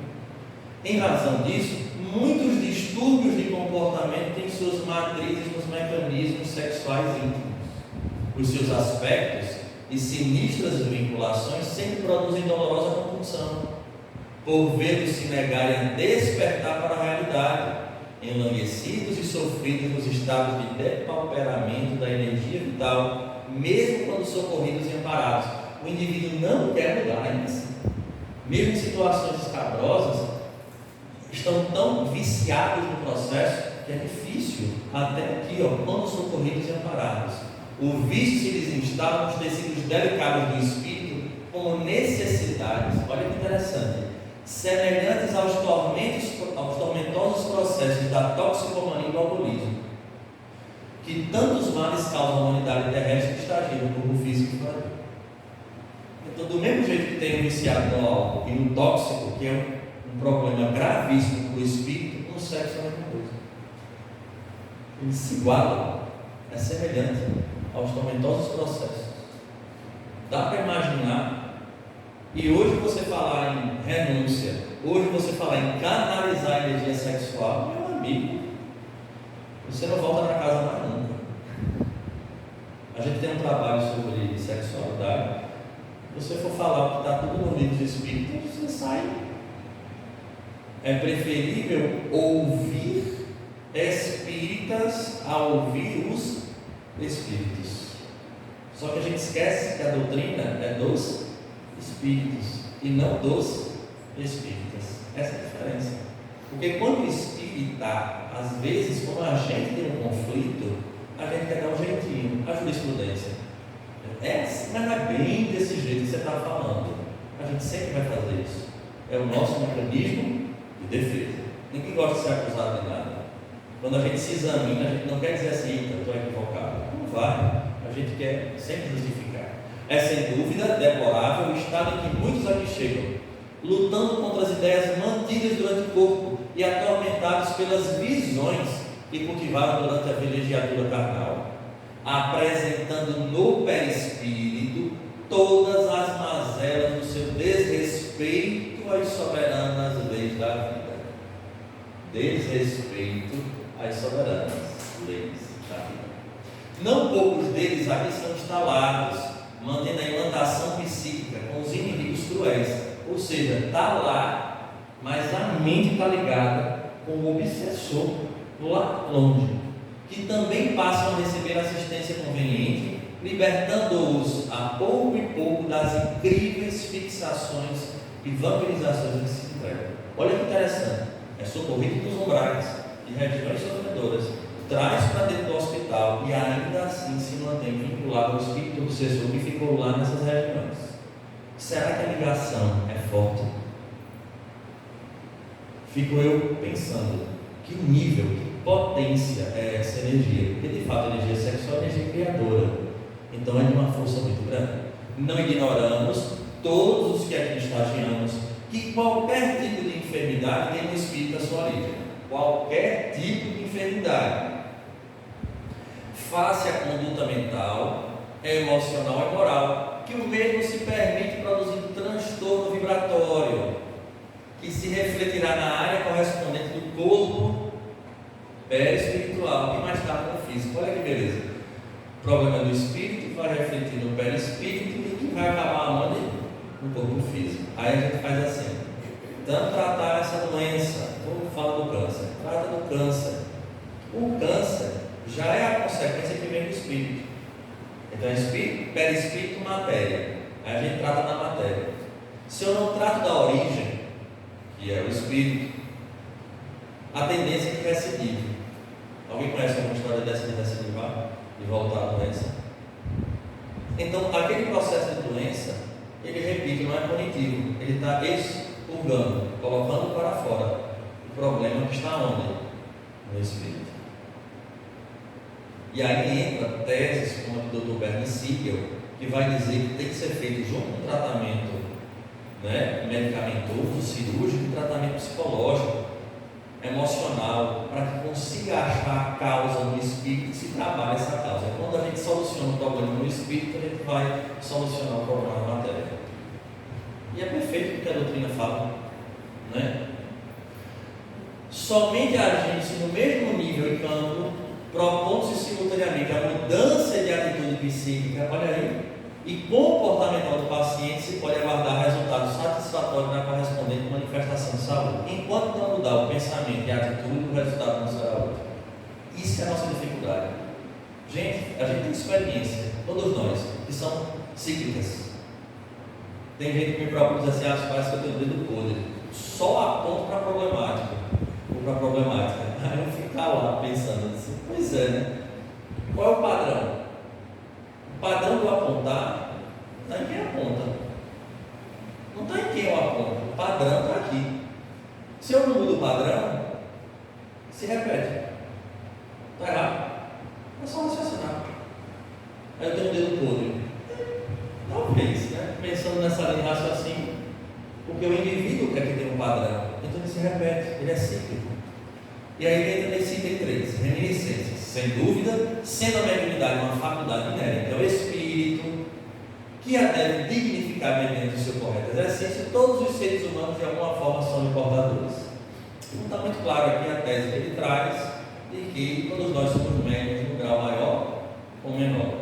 Em razão disso, muitos distúrbios de comportamento têm suas matrizes nos mecanismos sexuais íntimos. Os seus aspectos e sinistras vinculações sempre produzem dolorosa compulsão, por vê-los se negarem a despertar para a realidade, enlanguecidos e sofridos nos estados de depauperamento da energia vital, mesmo quando socorridos e amparados. O indivíduo não quer mudar ainda assim. Mesmo em situações escabrosas, estão tão viciados no processo que é difícil, até aqui, quando socorridos e amparados. O vício se lhes instala nos tecidos delicados do espírito como necessidades, olha que interessante, semelhantes aos tormentosos processos da toxicomania e do alcoolismo, que tantos males causam à humanidade terrestre que está agindo no corpo físico e fraco. Então, do mesmo jeito que tem o viciado no álcool e no tóxico, que é um problema gravíssimo para o espírito, no sexo é a mesma coisa. Eles se igualam, é semelhante aos tormentosos processos. Dá para imaginar? E hoje você falar em renúncia, hoje você falar em canalizar a energia sexual, meu amigo, você não volta na casa mais nunca. A gente tem um trabalho sobre sexualidade. Se você for falar o que está tudo no livro dos espíritos, você sai. É preferível ouvir espíritas a ouvir os espíritos. Só que a gente esquece que a doutrina é dos espíritos e não dos espíritas. Essa é a diferença. Porque quando o espírita, às vezes, como a gente tem um conflito, a gente quer dar um jeitinho. A jurisprudência mas não é bem desse jeito que você está falando. A gente sempre vai fazer isso. É o nosso mecanismo de defesa. Ninguém gosta de ser acusado de nada. Quando a gente se examina, a gente não quer dizer assim: estou equivocado. Não Não vai. A gente quer sempre justificar. É sem dúvida deplorável o estado em que muitos aqui chegam, lutando contra as ideias mantidas durante o corpo e atormentados pelas visões que cultivaram durante a vilegiatura carnal, apresentando no perispírito todas as mazelas do seu desrespeito às soberanas leis da vida. Desrespeito às soberanas leis da vida. Não poucos deles aqui são instalados, mantendo a implantação psíquica com os inimigos cruéis, ou seja, está lá, mas a mente está ligada com o obsessor lá longe, que também passam a receber assistência conveniente, libertando-os a pouco e pouco das incríveis fixações e vampirizações que se entregam. Olha que interessante, é socorrido dos umbrais, de regiões sofredoras, traz para dentro do hospital e ainda assim se mantém vinculado ao espírito obsessor que ficou lá nessas regiões. Será que a ligação é forte? Fico eu pensando, que nível, que potência é essa energia? Porque de fato a energia sexual é energia criadora, então é de uma força muito grande. Não ignoramos, todos os que aqui estagiamos, que qualquer tipo de enfermidade tem um espírito à sua origem. Qualquer tipo de enfermidade. Face à conduta mental, emocional e moral, que o mesmo se permite produzir um transtorno vibratório, que se refletirá na área correspondente do corpo perispiritual e mais tarde no físico. Olha que beleza. O problema do espírito vai refletir no perispírito e que vai acabar onde? No corpo físico. Aí a gente faz assim. Então, tratar essa doença, vamos falar do câncer. Trata do câncer. O câncer já é a consequência que vem do espírito. Então, espírito, perispírito, matéria. Aí a gente trata da matéria. Se eu não trato da origem, que é o espírito, a tendência é que recidive. Alguém conhece alguma história dessa de recidivar? De voltar à doença? Então, aquele processo de doença, ele, repito, não é punitivo. Ele está expurgando, colocando para fora. O problema está onde? No espírito. E aí entra teses como a do Dr. Bernie Siegel, que vai dizer que tem que ser feito junto com o tratamento, né, medicamentoso, cirúrgico e tratamento psicológico, emocional, para que consiga achar a causa no espírito e se trabalhe essa causa. Quando a gente soluciona o problema no espírito, a gente vai solucionar o problema na matéria. E é perfeito o que a doutrina fala, né? Somente agindo-se no mesmo nível e campo, propondo-se simultaneamente a mudança de atitude psíquica, olha aí, e comportamental do paciente, se pode aguardar resultado satisfatório na correspondente manifestação de saúde. Enquanto não mudar o pensamento e a atitude, o resultado não será outro. Isso é a nossa dificuldade. Gente, a gente tem experiência, todos nós, que são cíclicas. Tem gente que me procura e diz assim, parece que eu tenho o dedo podre. Só aponto para a problemática, ou para a problemática. Aí eu fico lá pensando assim, pois é, né? Qual é o padrão? O padrão do apontar está em quem aponta. Não está em quem eu aponto. O padrão está aqui. Se eu não mudo o padrão, se repete. Está errado. É só raciocinar. Aí eu tenho um dedo podre. Talvez, né? Pensando nessa linha de raciocínio, porque o indivíduo quer que tenha um padrão. Então ele se repete, ele é cíclico. E aí entra nesse item 3, reminiscências. Sem dúvida, sendo a mediunidade uma faculdade inérente ao espírito, que a deve dignificar mediante o seu correto exercício, todos os seres humanos de alguma forma são portadores. Não está muito claro aqui a tese que ele traz, de que todos nós somos médiuns no grau maior ou menor.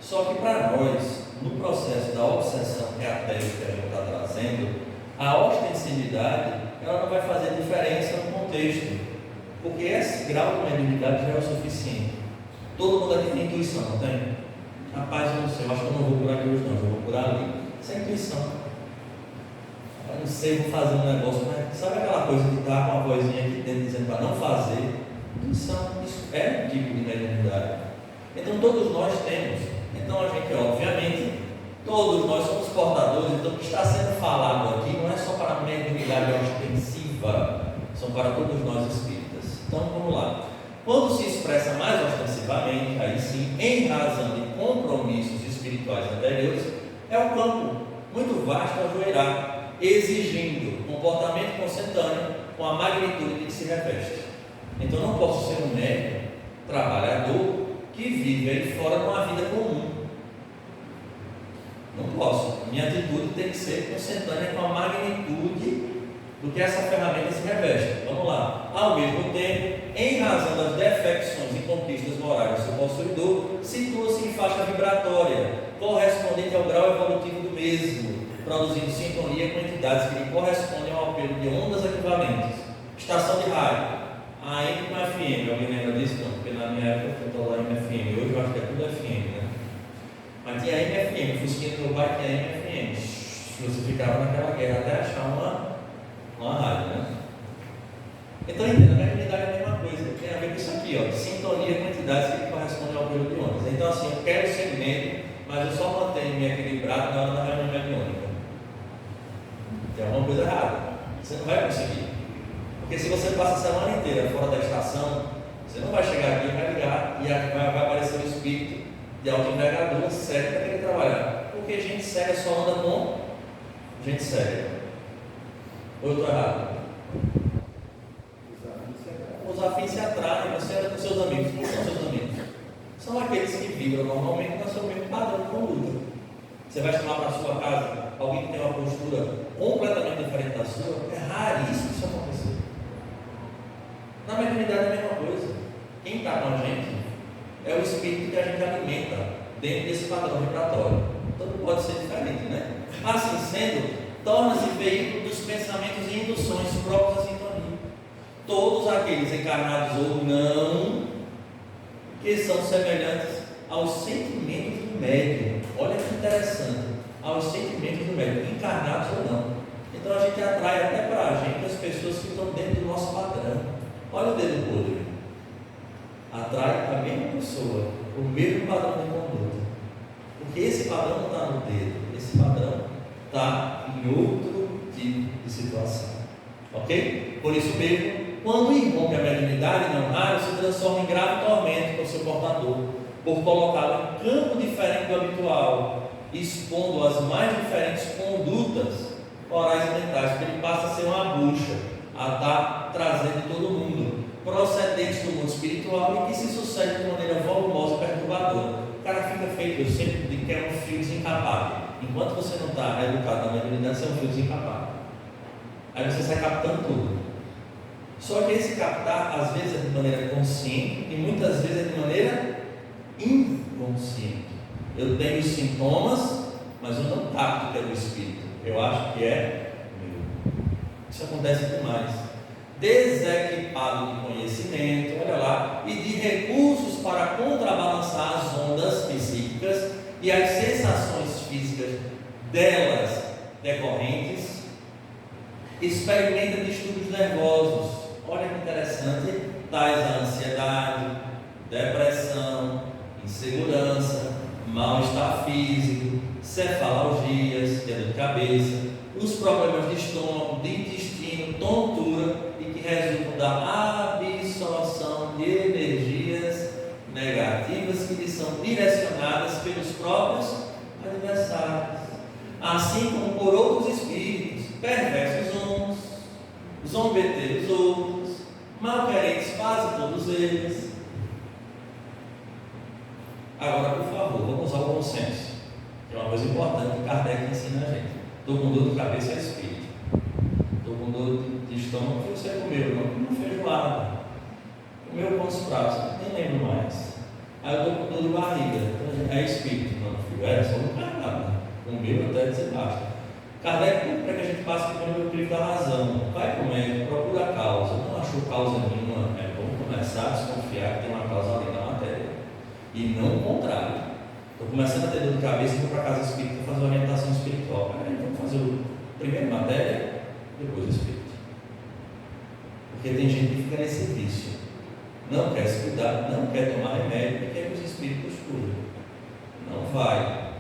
Só que para nós, no processo da obsessão, que é a tese que a gente está trazendo, a ostensividade ela não vai fazer diferença no contexto. Porque esse grau de mediunidade já é o suficiente. Todo mundo aqui tem intuição, não tem? Rapaz, eu não sei, eu acho que eu não vou por aqui hoje não, eu vou por ali. Isso é intuição. Eu não sei, vou fazer um negócio, mas sabe aquela coisa de estar com uma vozinha aqui dentro dizendo para não fazer? Intuição, isso é um tipo de mediunidade. Então todos nós temos. Então a gente, obviamente, todos nós somos portadores. Então o que está sendo falado aqui não é só para a mediunidade ostensiva, são para todos nós espíritas. Então vamos lá. Quando se expressa mais ostensivamente, aí sim, em razão de compromissos espirituais anteriores, é um campo muito vasto a ajoelhar, exigindo comportamento consentâneo com a magnitude de que se reveste. Então, não posso ser um médico, trabalhador, que vive aí fora de uma vida comum. Não posso. Minha atitude tem que ser consentânea com a magnitude do que essa ferramenta se reveste. Vamos lá. Ao mesmo tempo, em razão das defecções e conquistas morais do seu possuidor, situa-se em faixa vibratória, correspondente ao grau evolutivo do mesmo, produzindo sintonia com entidades que lhe correspondem ao apelo de ondas equivalentes. Estação de rádio, AM com FM, alguém lembra disso? Não, porque na minha época eu estou lá em FM, hoje eu acho que é tudo FM, né? Mas tinha AM e FM, o fusquinha do meu pai tinha AM e FM. Você ficava naquela guerra até achar uma rádio, né? Então entenda, a mediunidade é a mesma coisa, tem a ver com isso aqui, ó, sintonia com entidades que correspondem ao apelo de ondas. Então assim, eu quero segmento, mas eu só mantenho-me equilibrado na hora da reunião mediúnica. Tem alguma coisa errada, você não vai conseguir. Porque se você passa a semana inteira fora da estação, você não vai chegar aqui e vai ligar e vai aparecer o espírito de alta envergadura sério para querer trabalhar. Porque gente séria só anda com gente séria. Ou eu estou errado? Os afins se atraem, você anda com seus amigos. Quem são seus amigos? São aqueles que vibram normalmente no seu mesmo padrão de conduta. Você vai chamar para a sua casa alguém que tem uma postura completamente diferente da sua, é raríssimo isso acontecer. Na mediunidade é a mesma coisa. Quem está com a gente é o espírito que a gente alimenta dentro desse padrão vibratório. Então não pode ser diferente, né? Assim sendo, torna-se veículo dos pensamentos e induções próprios da sintonia. Todos aqueles encarnados ou não, que são semelhantes aos sentimentos do médium. Olha que interessante, aos sentimentos do médium, encarnados ou não. Então a gente atrai até para a gente as pessoas que estão dentro do nosso padrão. Olha o dedo podre. Atrai a mesma pessoa, o mesmo padrão de conduta. Porque esse padrão não está no dedo, esse padrão está em outro tipo de situação. Ok? Por isso mesmo, quando irrompe a mediunidade, não raro, se transforma em grave tormento para o seu portador, por colocá-lo em campo diferente do habitual, expondo as mais diferentes condutas orais e mentais, porque ele passa a ser uma bucha, a estar trazendo todo mundo, procedentes do mundo espiritual e que se sucede de maneira volumosa e perturbadora. O cara fica feito, eu sempre digo que é um fio desencapado. Enquanto você não está educado na mediunidade, você é um fio desencapado. Aí você sai captando tudo. Só que esse captar, às vezes, é de maneira consciente e muitas vezes é de maneira inconsciente. Eu tenho os sintomas, mas eu não capto que é do espírito. Eu acho que é meu. Isso acontece demais. Desequipado de conhecimento, olha lá, e de recursos para contrabalançar as ondas psíquicas e as sensações físicas delas decorrentes, experimenta distúrbios nervosos. Olha que interessante, tais a ansiedade, depressão, insegurança, mal-estar físico, cefalgias, que é dor de cabeça, os problemas de estômago, de intestino, tontura e que resultam da absorção de energias negativas que lhes são direcionadas pelos próprios adversários, assim como por outros espíritos, perversos uns, zombeteiros outros, malquerentes quase todos eles. Agora, por favor, vamos usar o bom senso, que é uma coisa importante que Kardec ensina a gente. Estou com dor de cabeça, é espírito. Estou com dor de estômago, que você comeu, não comeu feijoada, comeu com os pratos, nem lembro mais. Aí eu estou com dor de barriga, é espírito, não, filho, é só não faz nada. Comeu até dizer basta. Kardec, para que a gente passe pelo livro da razão, vai com o médico, procura a causa, não achou causa nenhuma, é bom começar a desconfiar que tem uma causa ali na matéria, e não o contrário. Estou começando a ter dor de cabeça e vou para a casa espírita fazer orientação espiritual. Aí vamos fazer o primeiro matéria, depois o espírito. Porque tem gente que fica nesse vício, não quer se cuidar, não quer tomar remédio e quer que os espíritos cuidem. Não vai.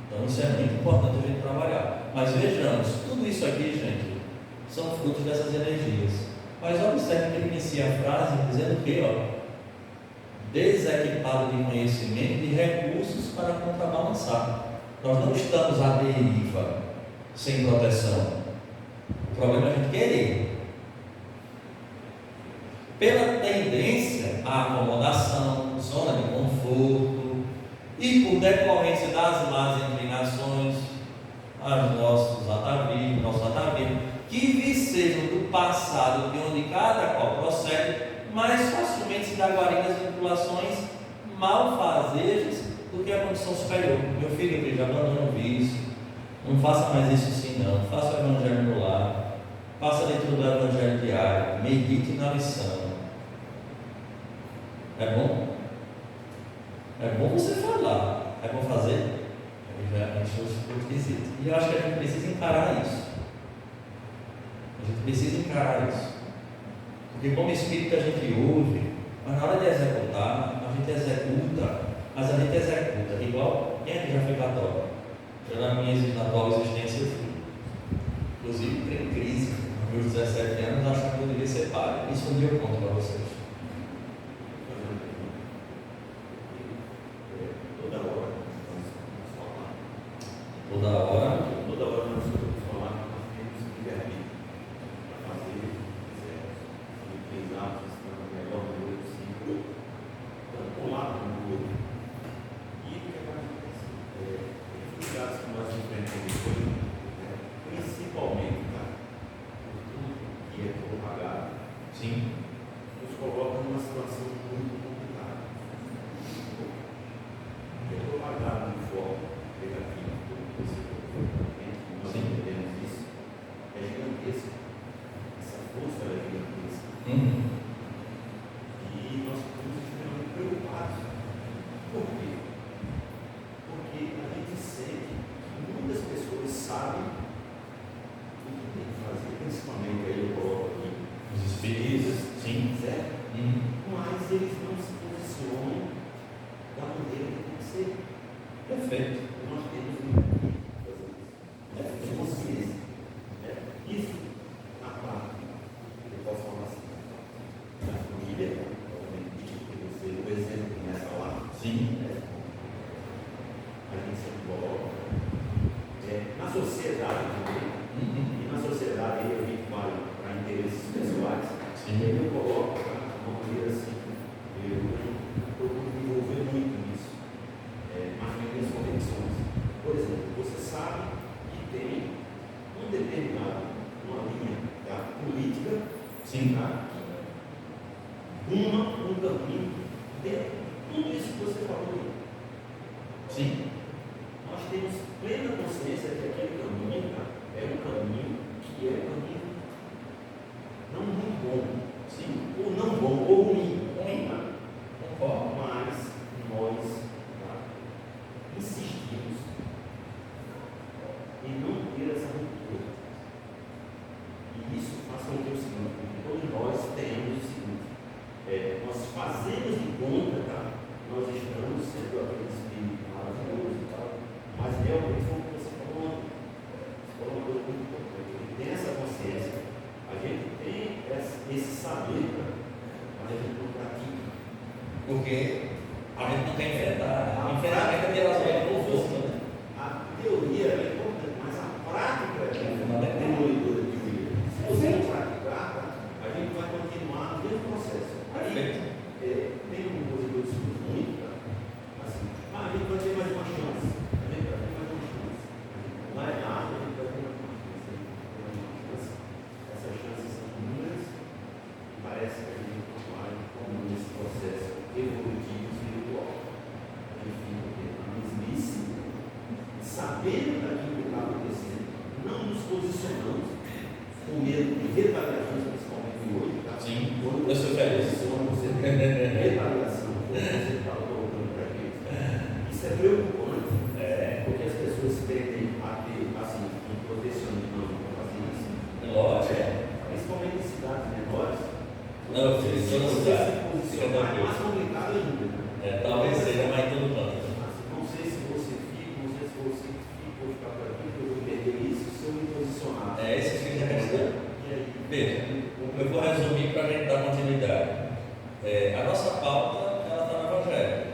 Então isso é muito importante a gente trabalhar. Mas vejamos, tudo isso aqui, gente, são frutos dessas energias. Mas observe que ele inicia a frase dizendo que, desequipado de conhecimento e de recursos para contrabalançar. Nós não estamos à deriva, sem proteção. O problema é a gente querer. Pela tendência à acomodação, zona de conforto e por decorrência das más inclinações, nossos atavismos, que sejam do passado, de onde cada qual procede, mais facilmente se dá guarida as vinculações malfazejas do que a condição superior. Meu filho, veja, abandone o vício, não faça mais isso assim não, faça o evangelho no lar, faça a leitura do evangelho diário, medite na lição. É bom? É bom você falar, é bom fazer? Já encheu o quesito. E eu acho que a gente precisa encarar isso. A gente precisa encarar isso. Porque como espírito a gente ouve, mas na hora de executar, a gente executa, mas a gente executa igual quem é que já foi católico? Eu na minha atual existência eu fui. Inclusive entrei em crise, aos meus 17 anos, achando que eu devia ser padre. Isso um dia eu conto para vocês. Toda hora nós vamos falar que nós temos que livre-arbítrio para fazer utilizar o sistema melhor do possível, tanto um lado como o outro. E o que acontece? Dificuldades que nós enfrentamos hoje, principalmente tudo que é propagado, sim, nos coloca numa situação muito complicada. É propagado de forma negativa. Nós entendemos isso, é gigantesco, essa força é gigantesca. E nós ficamos extremamente preocupados. Por quê? Porque a gente sente que muitas pessoas sabem o que tem que fazer, principalmente aí eu coloco aqui os espíritos, sim, certo? Mas eles não se posicionam da maneira que tem que ser. Perfeito. Nós temos consciência. Isso, na parte, eu posso falar assim, na família, o exemplo começa lá. Sim. A gente sempre coloca. Na sociedade também, e na sociedade aí a gente vai para interesses pessoais. Sim. Eu coloco de uma maneira assim, eu procuro me envolver muito nisso, mas minhas convicções. Por exemplo, você sabe que tem uma linha política, sim, um caminho dentro de tudo isso que você falou aí. Sim. Nós temos plena consciência que aquele caminho é um caminho que é um caminho não muito bom, sim, ou não bom, ou ruim, mas nós insistimos em não ter essa ruptura. E isso faz com que o seguinte, que todos nós tenhamos o seguinte, nós fazemos de conta, nós estamos sendo aquele espírito maravilhoso e tal, mas realmente foi o que você falou, uma coisa muito importante. A gente tem essa consciência, a gente tem esse saber, mas a gente não pratica. Porque a gente não quer enfrentar. Enfrentamento é ter razão de conforto. A teoria é importante, mas a prática é fundamental. Se você não praticar, a gente vai continuar no mesmo processo. Perfeito. Tem um coisa que eu discuto muito, assim, a gente vai ter mais uma chance. A gente vai ter mais uma chance. Lá é nada, a gente vai ter mais uma chance. Essas chances são inúmeras e parece que a gente não vai como nesse processo evolutivo espiritual. A gente fica na mesmice, sabendo daquilo que está acontecendo, não nos posicionamos com medo de retaliações, principalmente hoje. Tá? Sim, eu sou feliz. Quando você tem retaliação, quando você está colocando para aqueles. Isso é preocupante, porque as pessoas tendem a ter, assim, um protecionismo para fazer isso. Lógico. Principalmente em cidades menores. Não, filho, se você se posicionar, é mais complicado ainda. Talvez seja mais todo canto. Não sei se você fica, não sei se você fica ou ficar por aqui, porque eu vou perder isso se eu me posicionar. Esse que a gente quer dizer. Veja, eu vou resumir resumir para a gente dar continuidade. A nossa pauta está no Evangelho.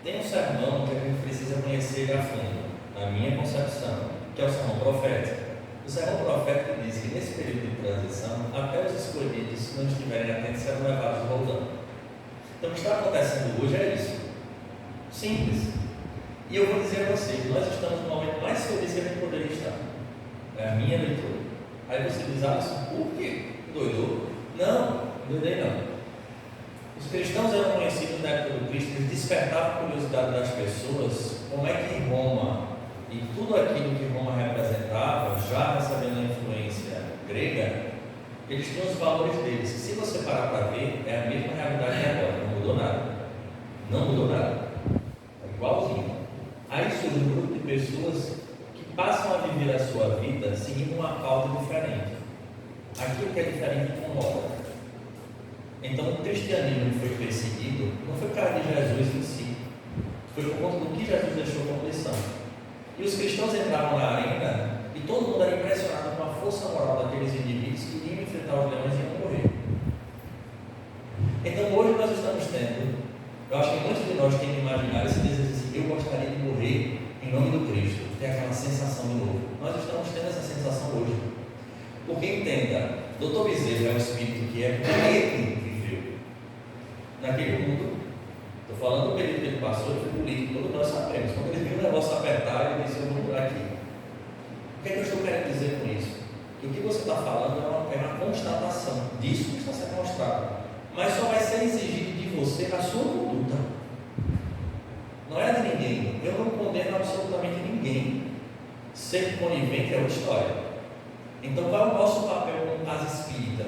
Tem um sermão que a gente precisa conhecer a fundo, na minha concepção, que é o sermão profético. O sermão profético diz que nesse período de transição, até os escolhidos, se não estiverem atentos, serão levados voltando. Então, o que está acontecendo hoje é isso. Simples. E eu vou dizer a você que nós estamos no momento mais feliz que a gente poderia estar. É a minha leitura. Aí você diz, por quê? Doidou? Não, doidei não. Os cristãos eram conhecidos na época do Cristo, eles despertavam a curiosidade das pessoas, como é que Roma e tudo aquilo que Roma representava, já recebendo a influência grega, eles tinham os valores deles, que se você parar para ver, é a mesma realidade que agora, não mudou nada. Não mudou nada. É igualzinho. Aí surge um grupo de pessoas que passam a viver a sua vida seguindo uma pauta diferente. Aquilo que é diferente incomoda. Então, o cristianismo foi perseguido, não foi por causa de Jesus em si, foi por conta do que Jesus deixou como lição. E os cristãos entravam na arena e todo mundo era impressionado com a força moral daqueles indivíduos que iam enfrentar os leões e iam morrer. Então, hoje nós estamos tendo, eu acho que muitos de nós têm que imaginar esse desejo assim, eu gostaria de morrer em nome do Cristo, ter aquela sensação de novo. Nós estamos tendo essa sensação hoje. Porque entenda, Dr. Bezerra é um espírito que é político, viveu naquele mundo. Estou falando do período que ele passou, ele foi político, todos nós sabemos. Quando ele viu o negócio apertar, ele disse: eu vou por aqui. O que é que eu estou querendo dizer com isso? Que o que você está falando é uma constatação disso que está sendo mostrado, mas só vai ser exigido de você a sua conduta, não é de ninguém. Eu não condeno absolutamente ninguém. Ser conivente é outra história. Então, qual é o nosso papel como casa espírita?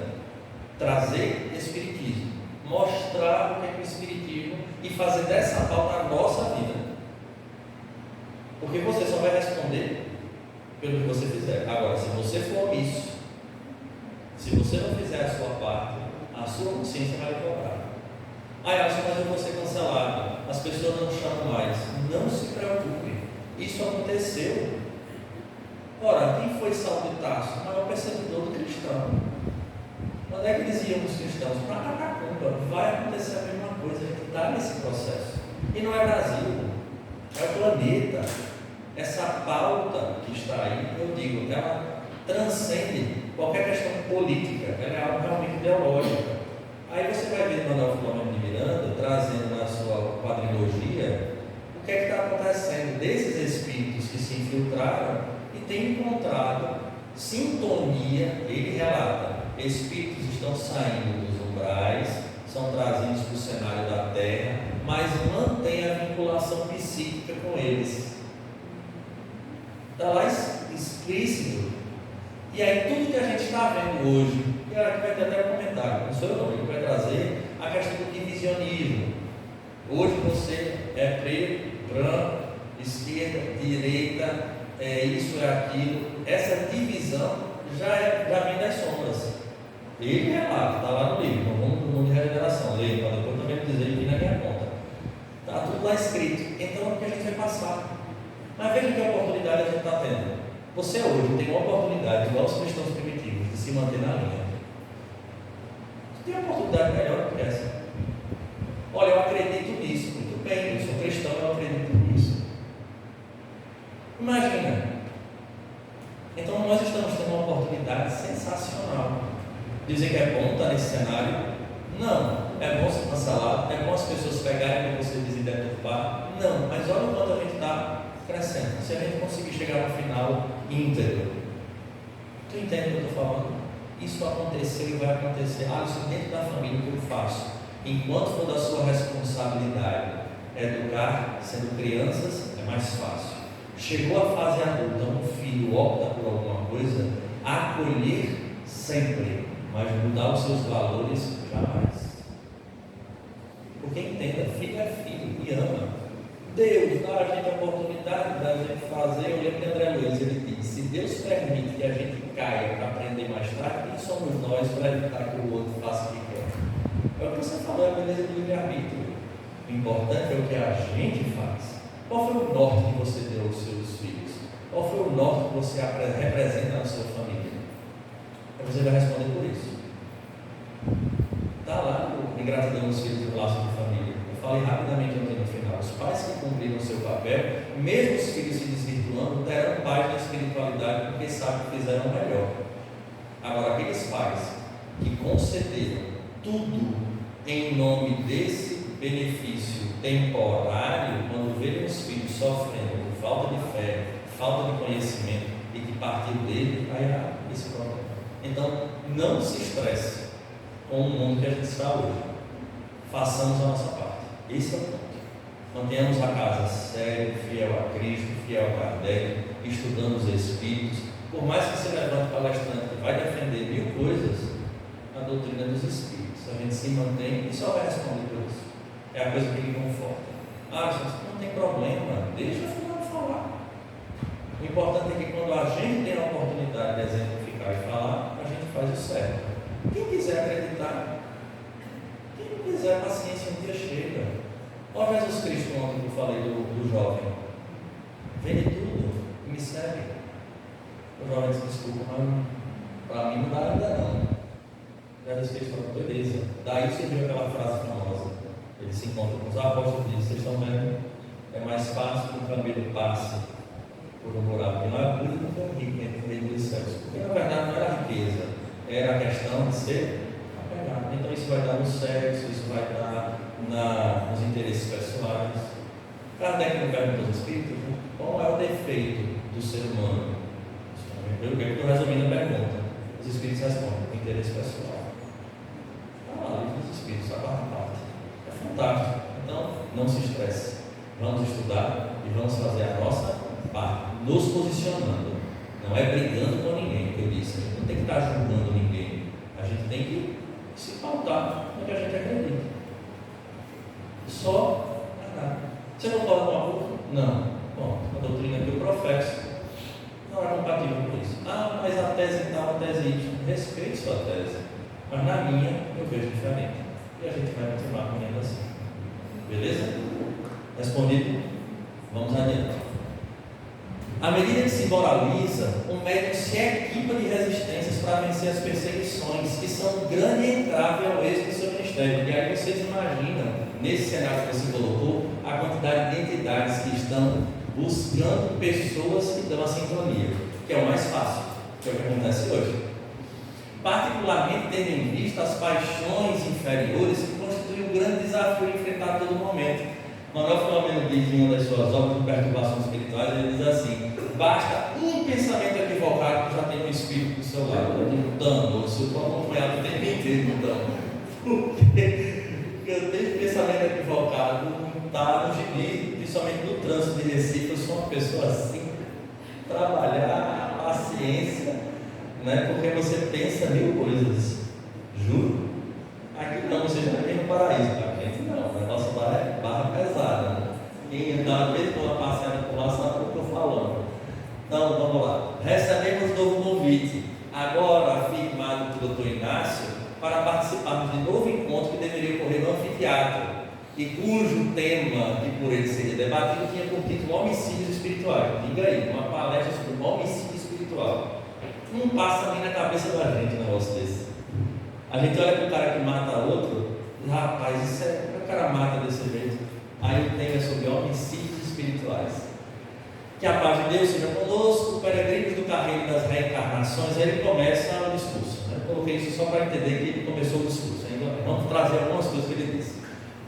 Trazer espiritismo, mostrar o que é o espiritismo e fazer dessa pauta a nossa vida. Porque você só vai responder pelo que você fizer. Agora, se você for omisso, se você não fizer a sua parte, a sua consciência vai lhe cobrar. Mas eu vou ser cancelado, as pessoas não chamam mais. Não se preocupe, isso aconteceu. Ora, quem foi Saulo de Tarso? O maior perseguidor do cristão. Onde é que eles iam os cristãos? Para Catacumba. Vai acontecer a mesma coisa, a gente está nesse processo. E não é Brasil, é o planeta. Essa pauta que está aí, eu digo, ela transcende qualquer questão política, ela é algo realmente ideológica. Aí você vai ver Manuel Filomeno de Miranda trazendo na sua quadrilogia o que é que está acontecendo desses espíritos que se infiltraram e tem encontrado sintonia. Ele relata: espíritos estão saindo dos umbrais, são trazidos para o cenário da Terra, mas mantém a vinculação psíquica com eles. Está lá explícito. E aí tudo que a gente está vendo hoje, e aqui vai ter até um comentário, não sou eu não, ele vai trazer a questão do divisionismo. Hoje você é preto, branco, esquerda, direita, isso é aquilo. Essa divisão já vem das sombras. Ele relata, está lá no livro, no mundo de regeneração. Leia, para depois também dizer aqui na minha conta. Está tudo lá escrito. Então é o que a gente vai passar. Mas veja que oportunidade a gente está tendo. Você hoje tem uma oportunidade, igual os cristãos primitivos, de se manter na linha. Você tem uma oportunidade melhor do que essa. Olha, eu acredito nisso. Muito bem, eu sou cristão, eu acredito nisso. Imagina. Então nós estamos tendo uma oportunidade sensacional. Dizer que é bom estar nesse cenário? Não. É bom ser cancelado? É bom as pessoas pegarem para você dizer deturpar? Não. Mas olha o quanto a gente está crescendo. Se a gente conseguir chegar no final íntegro. Tu entende o que eu estou falando? Isso aconteceu e vai acontecer. Isso dentro da família, o que eu faço? Enquanto for da sua responsabilidade educar, sendo crianças, é mais fácil. Chegou a fase adulta, um filho opta por alguma coisa, acolher sempre, mas mudar os seus valores jamais. Porque entenda, filho é filho e ama. Deus dá a gente a oportunidade da gente fazer. Eu lembro de André Luiz, ele disse: se Deus permite que a gente caia para aprender mais tarde, quem somos nós para evitar que o outro faça o que quer? É o que você falou, é a beleza do livre-arbítrio. O importante é o que a gente faz. Qual foi o norte que você deu aos seus filhos? Qual foi o norte que você representa na sua família? Aí você vai responder por isso. Está lá em Gratidão aos Filhos do Laço de Família. Eu falei rapidamente ontem no final. Os pais que cumpriram o seu papel, mesmo os filhos se desvirtuando, deram paz na espiritualidade porque sabem que fizeram o melhor. Agora, aqueles pais que concederam tudo em nome desse benefício temporário, quando verem os filhos sofrendo por falta de fé, falta de conhecimento e que partiu dele, está errado esse problema. Então, não se estresse com o mundo que a gente está hoje. Façamos a nossa parte. Esse é o ponto. Mantenhamos a casa séria, fiel a Cristo, fiel a Kardec, estudando os Espíritos. Por mais que você levante palestrante que vai defender 1000 coisas, a doutrina dos Espíritos, a gente se mantém e só vai responder por isso. É a coisa que me conforta. Não tem problema, deixa o fulano falar. O importante é que quando a gente tem a oportunidade de exemplificar e falar, a gente faz o certo. Quem quiser acreditar, quem não quiser, a paciência um dia chega. Olha Jesus Cristo ontem que eu falei do jovem. Vende tudo e me segue. O jovem disse, desculpa, mas para mim não dá ainda não. Jesus Cristo falou, beleza. Daí surgiu aquela frase famosa. Ele se encontra com os apóstolos e diz, vocês estão vendo? É mais fácil que um camelo passe por um buraco, porque não é burro e não é rico entre o reino dos céus. Porque na verdade não era a riqueza, era a questão de ser apegado. Então isso vai dar no sexo, isso vai dar nos interesses pessoais. Kardec não pergunta aos espíritos, qual é o defeito do ser humano? Eu estou resumindo a pergunta. Os espíritos respondem, o interesse pessoal. Está lá, os espíritos, a quarta parte. É fantástico. Então, não se estresse. Vamos estudar e vamos fazer a nossa parte, nos posicionando. Não é brigando com ninguém, que eu disse. A gente não tem que estar julgando ninguém. A gente tem que se pautar no que a gente acredita. Só. Você concorda com a rua? Não. Bom, a doutrina que eu professo não é compatível com isso. Mas a tese tal, a tese Y. Respeito sua tese. Mas na minha eu vejo diferente. E a gente vai continuar caminhando assim. Beleza? Respondido? Vamos adiante. À medida que se moraliza, o médium se equipa de resistências para vencer as perseguições, que são um grande entrave ao êxito do seu ministério. E aí vocês imaginam, nesse cenário que você colocou, a quantidade de entidades que estão buscando pessoas que dão a sintonia, que é o mais fácil, que é o que acontece hoje. Particularmente tendo em vista as paixões inferiores, que constituem um grande desafio a enfrentar a todo momento. Manuel Filomeno diz em uma das suas obras de perturbações espirituais, ele diz assim: basta um pensamento equivocado que já tem um espírito do seu lado. Eu digo, dano, eu estou acompanhado o tempo inteiro, então. Porque eu tenho pensamento equivocado, está no gibi, principalmente no trânsito de Recife. Eu sou uma pessoa assim, trabalhar a paciência, né? Porque você pensa 1000 coisas, juro. Aqui não, você já vem no paraíso, tá? Gente, não, a nossa barra é pesada, né? Quem dá mesmo uma passeada por lá sabe o que eu estou falando. Então, vamos lá. Recebemos novo convite, agora afirmado pelo Dr. Inácio, para participarmos de novo encontro que deveria ocorrer no anfiteatro, e cujo tema que por ele seria debatido tinha por título Homicídios Espirituais. Diga aí, uma palestra sobre homicídio espiritual. Não passa nem na cabeça da gente um negócio desse. A gente olha para o cara que mata outro, e rapaz, isso é, o cara mata desse jeito. Aí o tema é sobre homicídios espirituais. Que a paz de Deus seja conosco, peregrinos do carreiro das reencarnações. Aí ele começa o discurso. Eu coloquei isso só para entender que ele começou o discurso. Vamos trazer algumas coisas que ele disse.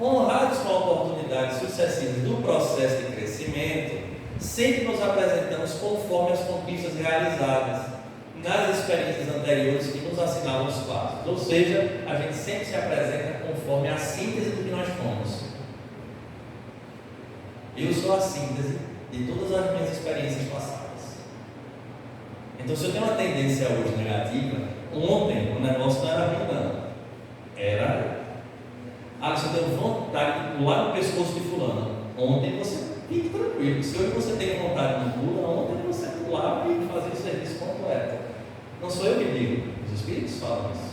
Honrados com oportunidades sucessivas do processo de crescimento, sempre nos apresentamos conforme as conquistas realizadas nas experiências anteriores que nos assinalam os passos. Ou seja, a gente sempre se apresenta conforme a síntese do que nós fomos. Eu sou a síntese de todas as minhas experiências passadas. Então, se eu tenho uma tendência hoje negativa, ontem o negócio não era ruim, não. Era, se eu tenho vontade de pular no pescoço de fulano, ontem você fique tranquilo. Se hoje você tem vontade de pular, ontem você pulava e fazia o serviço completo. Não sou eu que digo, os Espíritos falam isso.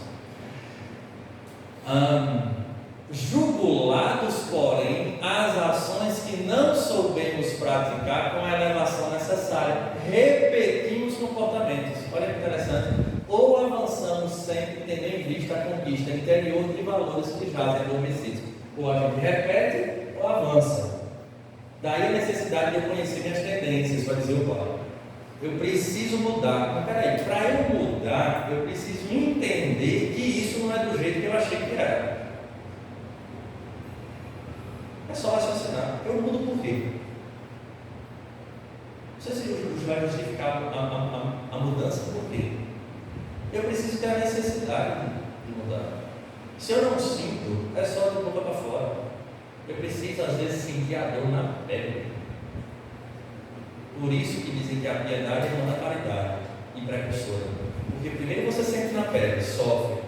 Jugulados, porém, as ações que não soubemos praticar com a elevação necessária, repetimos comportamentos. Olha que interessante. Ou avançamos sempre tendo em vista a conquista interior de valores que jazem adormecidos. Ou a gente repete ou avança. Daí a necessidade de eu conhecer minhas tendências, para dizer o Paulo. Eu preciso mudar. Mas peraí, para eu mudar, eu preciso entender que isso não é do jeito que eu achei que era. É só raciocinar. Eu mudo por quê? Não sei se o vai justificar a mudança por quê. Eu preciso ter a necessidade de mudar. Se eu não sinto, é só de boca para fora. Eu preciso às vezes sentir a dor na pele. Por isso que dizem que a piedade é irmã da caridade e precursora. Porque primeiro você sente na pele, sofre,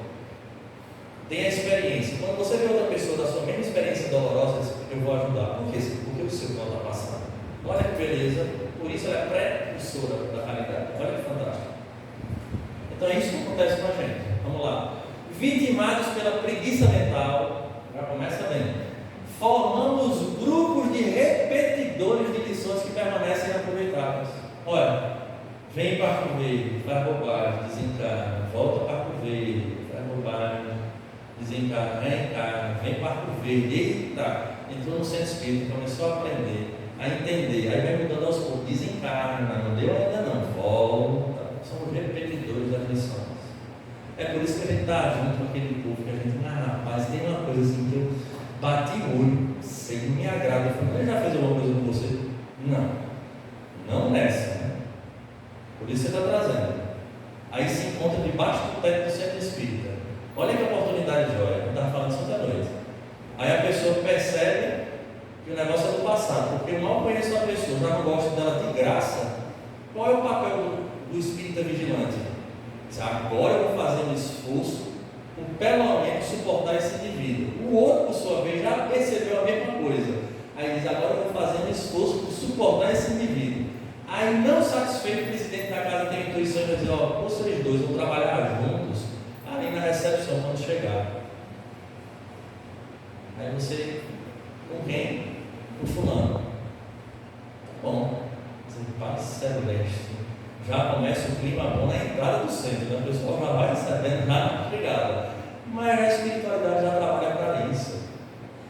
tem a experiência. Quando você vê outra pessoa da sua mesma experiência dolorosa, você diz, eu vou ajudar. Por quê? Porque o seu irmão está passando. Olha que beleza. Por isso ela é precursora da caridade. Olha que fantástico. Então é isso que acontece com a gente. Vamos lá. Vitimados pela preguiça mental, já começa bem. Formamos grupos de repetidores de lições que permanecem inaproveitadas. Olha, vem para Arco Verde, faz bobagem, desencarna, volta para Arco Verde, faz bobagem, desencarna, reencarna, vem para Arco Verde. Eita, entrou no centro espírita, começou a aprender, a entender, aí vai mudando aos poucos, desencarna, não deu ainda não, volta. São os repetidores das lições. É por isso que a gente está junto com aquele povo que a gente, rapaz, tem uma coisa assim que eu bati o olho, sei, não me agrada. Eu falei, ele já fez alguma coisa com você? Não nessa, né? Por isso você está trazendo. Aí se encontra debaixo do teto do centro espírita. Olha que oportunidade de joia, eu estava falando isso ontem à noite. Aí a pessoa percebe que o negócio é do passado, porque eu mal conheço a pessoa, já não gosto dela de graça. Qual é o papel do espírita vigilante? Diz, agora eu vou fazer um esforço por pelo menos suportar esse indivíduo. O outro, por sua vez, já percebeu a mesma coisa. Aí diz, agora eu vou fazer um esforço por suportar esse indivíduo. Aí, não satisfeito, o presidente da casa tem a intuição de dizer, vocês dois vão trabalhar juntos ali na recepção quando chegar. Aí você, com quem? Com fulano. Tá bom. Você Paz Celeste. Já começa o clima bom na entrada do centro, né? O pessoal já vai sabendo, já na chegada. Mas a espiritualidade já trabalha para isso.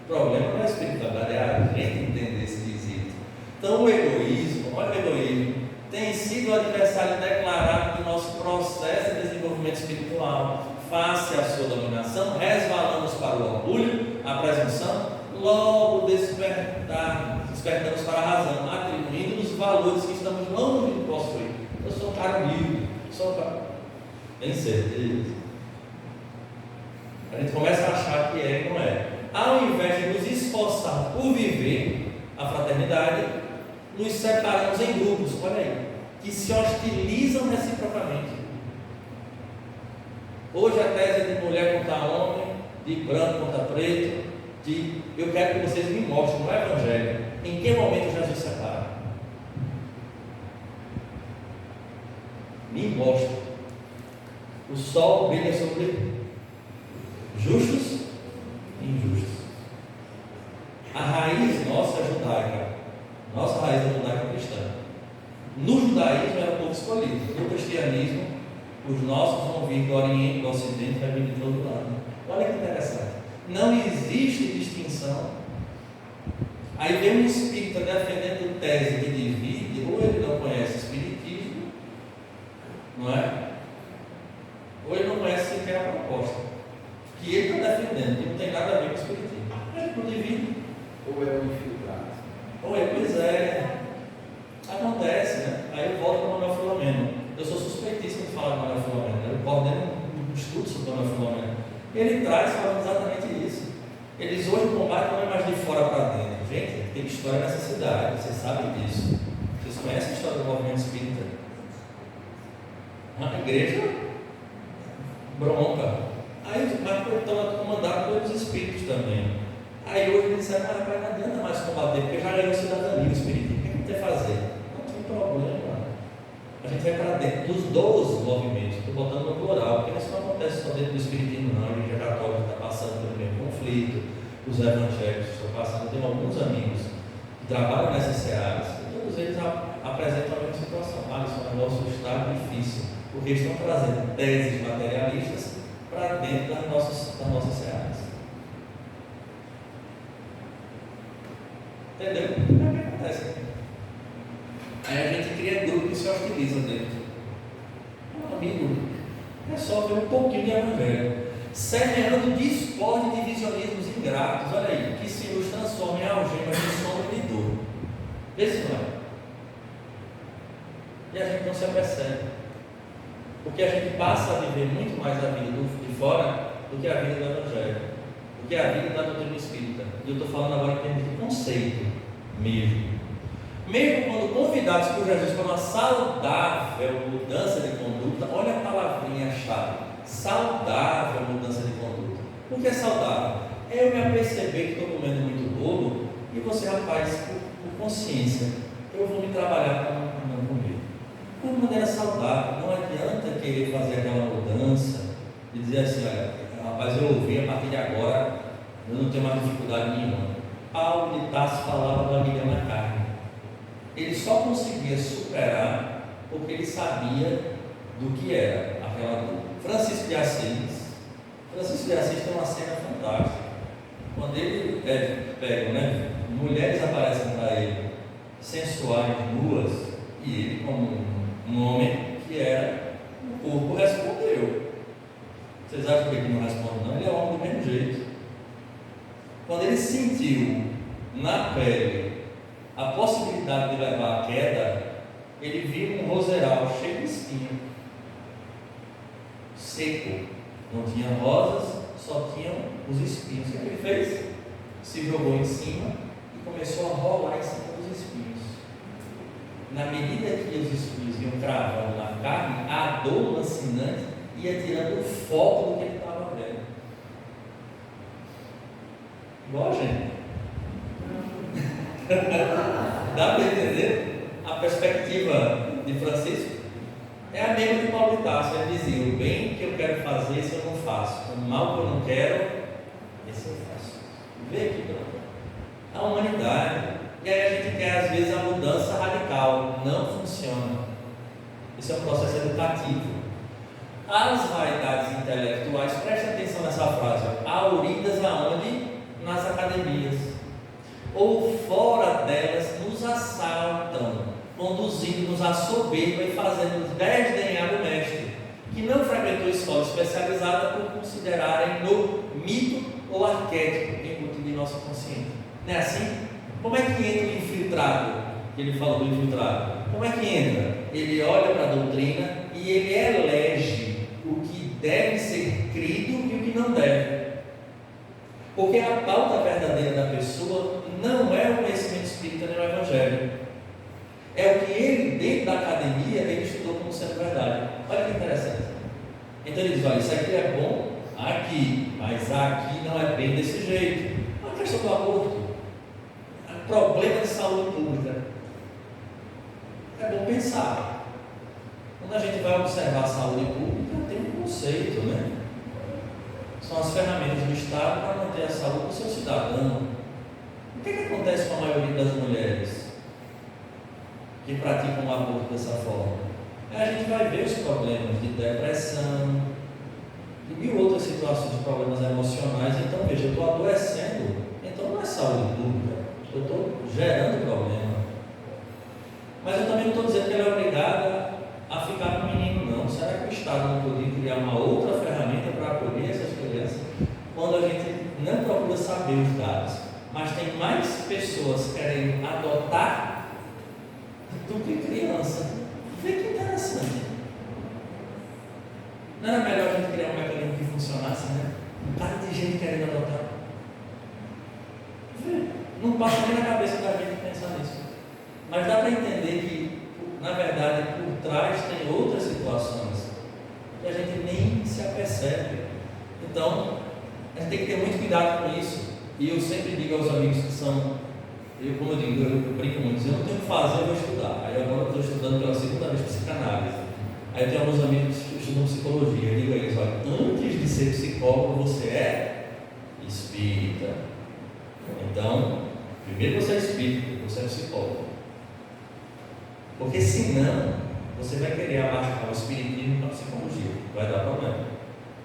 O problema não é a espiritualidade, é a gente entender esse quesito. Então o egoísmo, olha o egoísmo, tem sido o adversário declarado do nosso processo de desenvolvimento espiritual. Face à sua dominação, resvalamos para o orgulho, a presunção, logo despertamos para a razão, atribuindo-nos valores que estamos longe de possuir. Eu sou um cara humilde, sou um cara. Tem certeza? A gente começa a achar que é e não é. Ao invés de nos esforçar por viver a fraternidade, nos separamos em grupos, olha aí, que se hostilizam reciprocamente. Hoje a tese é de mulher contra homem, de branco contra preto, de eu quero que vocês me mostrem no Evangelho em que momento Jesus separa. Me mostre. O sol brilha sobre justos e injustos. A raiz nossa é judaica. Nossa raiz é judaica cristã. No judaísmo era o povo escolhido. No cristianismo, os nossos vão vir do Oriente, do Ocidente, vai vir de todo lado. Olha que interessante. Não existe distinção. Aí vem um espírita defendendo tese que divide, ou ele não conhece espiritismo, não é? Ou ele não conhece sequer a proposta que ele está defendendo, que não tem nada a ver com o espiritismo. Ele não divide. Ou é um infiltrado. Ou é, pois é. Acontece, né? Aí eu volto para o Manuel Filomeno. Eu sou suspeitíssimo de falar do Manuel Filomeno. Eu coordeno um estudo sobre o Manuel Filomeno. Ele traz falando exatamente isso. Eles hoje o combate não é mais de fora para dentro. Gente, tem história nessa cidade, vocês sabem disso. Vocês conhecem a história do movimento espírita? A igreja bronca. Aí estão comandados pelos espíritos também. Aí hoje eles disseram, rapaz, não adianta mais combater, porque já ganhou cidadania o espiritismo. O que a gente vai fazer? Não tem problema. A gente vai para dentro dos 12 movimentos. Estou botando no plural, porque isso não acontece só dentro do espiritismo, não. A igreja católica está passando pelo mesmo conflito, os evangélicos estão passando. Eu tenho alguns amigos que trabalham nessas searas, e todos eles apresentam a mesma situação. Alisson, o negócio está difícil, porque estão trazendo teses materialistas para dentro Entendeu? É o que acontece. Aí a gente cria grupo que se hostiliza dentro. Meu amigo, é só ver um pouquinho de evangelho. Semeando discórdia e divisionismos ingratos, olha aí, que se nos transforma em algemas de sombra e de dor. Vê se não é. E a gente não se apercebe. Porque a gente passa a viver muito mais a vida de fora do que a vida do Evangelho, do que a vida da doutrina espírita. E eu estou falando agora em termos de conceito mesmo. Mesmo quando convidados por Jesus para uma saudável mudança de conduta, olha a palavrinha chave. Saudável mudança de conduta. O que é saudável? É eu me aperceber que estou comendo muito bolo e você, rapaz, por consciência, eu vou me trabalhar para não comer. De uma maneira saudável. Não adianta querer fazer aquela mudança e dizer assim: olha, rapaz, eu ouvi, a partir de agora eu não tenho mais dificuldade nenhuma. Paulo de Tarso falava do aguilhão na carne. Ele só conseguia superar porque ele sabia do que era aquela dor. Francisco de Assis tem uma cena fantástica. Quando ele pega, né, mulheres aparecem para ele sensuais, nuas, e ele, como um homem que era, o corpo respondeu. Vocês acham que ele não responde? Não, ele é homem do mesmo jeito. Quando ele sentiu na pele a possibilidade de levar a queda, ele viu um roseral cheio de espinho, seco, não tinha rosas, só tinham os espinhos. O que ele fez? Se jogou em cima e começou a rolar em cima dos espinhos. Na medida que os espinhos iam cravando na carne, a dor lancinante ia tirando o foco do que ele estava vendo. Igual a gente. Dá para entender a perspectiva de Francisco? É a mesma de Paulo de Tarso. Ele dizia: o bem que eu quero fazer, esse eu não faço. O mal que eu não quero, esse eu faço. Vê aqui, a humanidade. E aí a gente quer às vezes a mudança radical. Não funciona. Isso é um processo educativo. As vaidades intelectuais, preste atenção nessa frase, auridas aonde? Nas academias. Ou fora delas nos assaltam, conduzindo-nos à soberba e fazendo-nos desdenhar do mestre, que não frequentou escola especializada por considerarem no mito ou arquétipo embutido em nossa consciência. Não é assim? Como é que entra o infiltrado? Ele falou do infiltrado. Como é que entra? Ele olha para a doutrina e ele elege o que deve ser crido e o que não deve. Porque a pauta verdadeira da pessoa não é o conhecimento espírita nem o evangelho. É o que ele, dentro da academia, ele estudou como sendo verdade. Olha que interessante. Então ele diz: olha, isso aqui é bom aqui, mas aqui não é bem desse jeito. A questão do aborto, problema de saúde pública, é bom pensar. Quando a gente vai observar a saúde pública, tem um conceito, né? São as ferramentas do Estado para manter a saúde do seu cidadão. O que acontece com a maioria das mulheres que praticam o aborto dessa forma? A gente vai ver os problemas de depressão e mil outras situações de problemas emocionais. Então veja, eu estou adoecendo, então não é saúde pública, eu estou gerando problema. Mas eu também não estou dizendo que ela é obrigada a ficar com o menino, não. Será que o Estado não poderia criar uma outra ferramenta para acolher essas crianças? Quando a gente não procura saber os dados, mas tem mais pessoas querendo adotar do que criança. Vê que interessante. Não era melhor a gente criar um mecanismo que funcionasse, né? Um cara de gente querendo adotar. Vê, não passa nem na cabeça da gente pensar nisso. Mas dá para entender que, na verdade, por trás tem outras situações que a gente nem se apercebe. Então, a gente tem que ter muito cuidado com isso. E eu sempre digo aos amigos que são, como eu digo, eu brinco muito, eu não tenho o que fazer, eu vou estudar. Aí agora eu estou estudando pela segunda vez psicanálise. Aí eu tenho alguns amigos que estudam psicologia. Eu digo a eles: olha, antes de ser psicólogo, você é espírita. Então, primeiro você é espírita, depois você é psicólogo. Porque senão, você vai querer abarcar o espiritismo com a psicologia. Vai dar problema.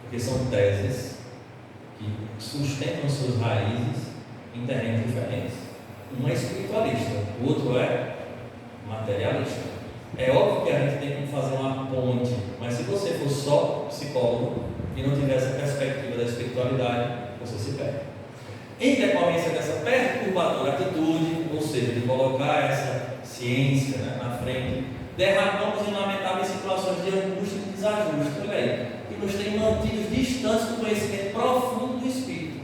Porque são teses que sustentam suas raízes em terrenos diferentes. Um é espiritualista, o outro é materialista. É óbvio que a gente tem que fazer uma ponte, mas se você for só psicólogo e não tiver essa perspectiva da espiritualidade, você se perde. Em decorrência dessa perturbadora atitude, ou seja, de colocar essa ciência, né, na frente, derramamos em lamentáveis situações de angústia e desajuste, olha aí, que nos tem mantidos distantes do conhecimento profundo do Espírito.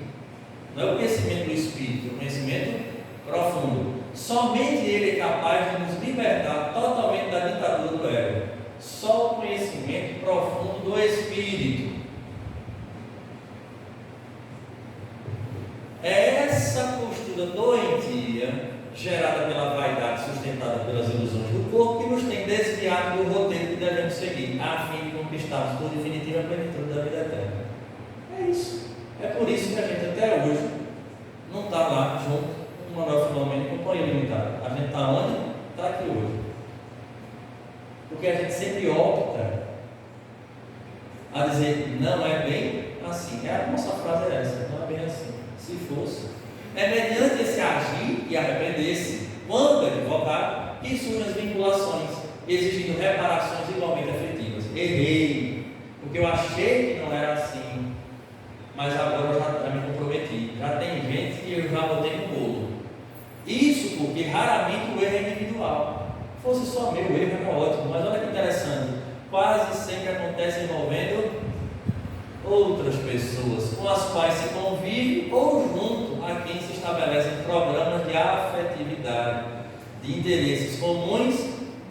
Não é o conhecimento do Espírito, é o conhecimento profundo. Somente Ele é capaz de nos libertar totalmente da ditadura do ego. Só o conhecimento profundo do Espírito. É essa postura doentia, gerada pela vaidade, sustentada pelas ilusões do corpo, que nos tem desviado do roteiro que devemos seguir, a fim de conquistarmos por definitiva plenitude da vida eterna. É isso. É por isso que a gente até hoje não está lá junto com o Manuel Filomeno e Companhia Limitada. A gente está onde? Está aqui hoje. Porque a gente sempre opta a dizer, não é bem assim. A nossa frase é essa, não é bem assim. Se fosse. É mediante esse agir e arrepender-se, quando advogado, que surgem as vinculações, exigindo reparações igualmente afetivas. Errei, porque eu achei que não era assim, mas agora eu já me comprometi. Já tem gente que eu já botei no bolo. Isso porque raramente o erro é individual. Se fosse só meu, o erro era ótimo, mas olha que interessante, quase sempre acontece envolvendo outras pessoas com as quais se convive ou junto a quem se estabelecem programas de afetividade, de interesses comuns,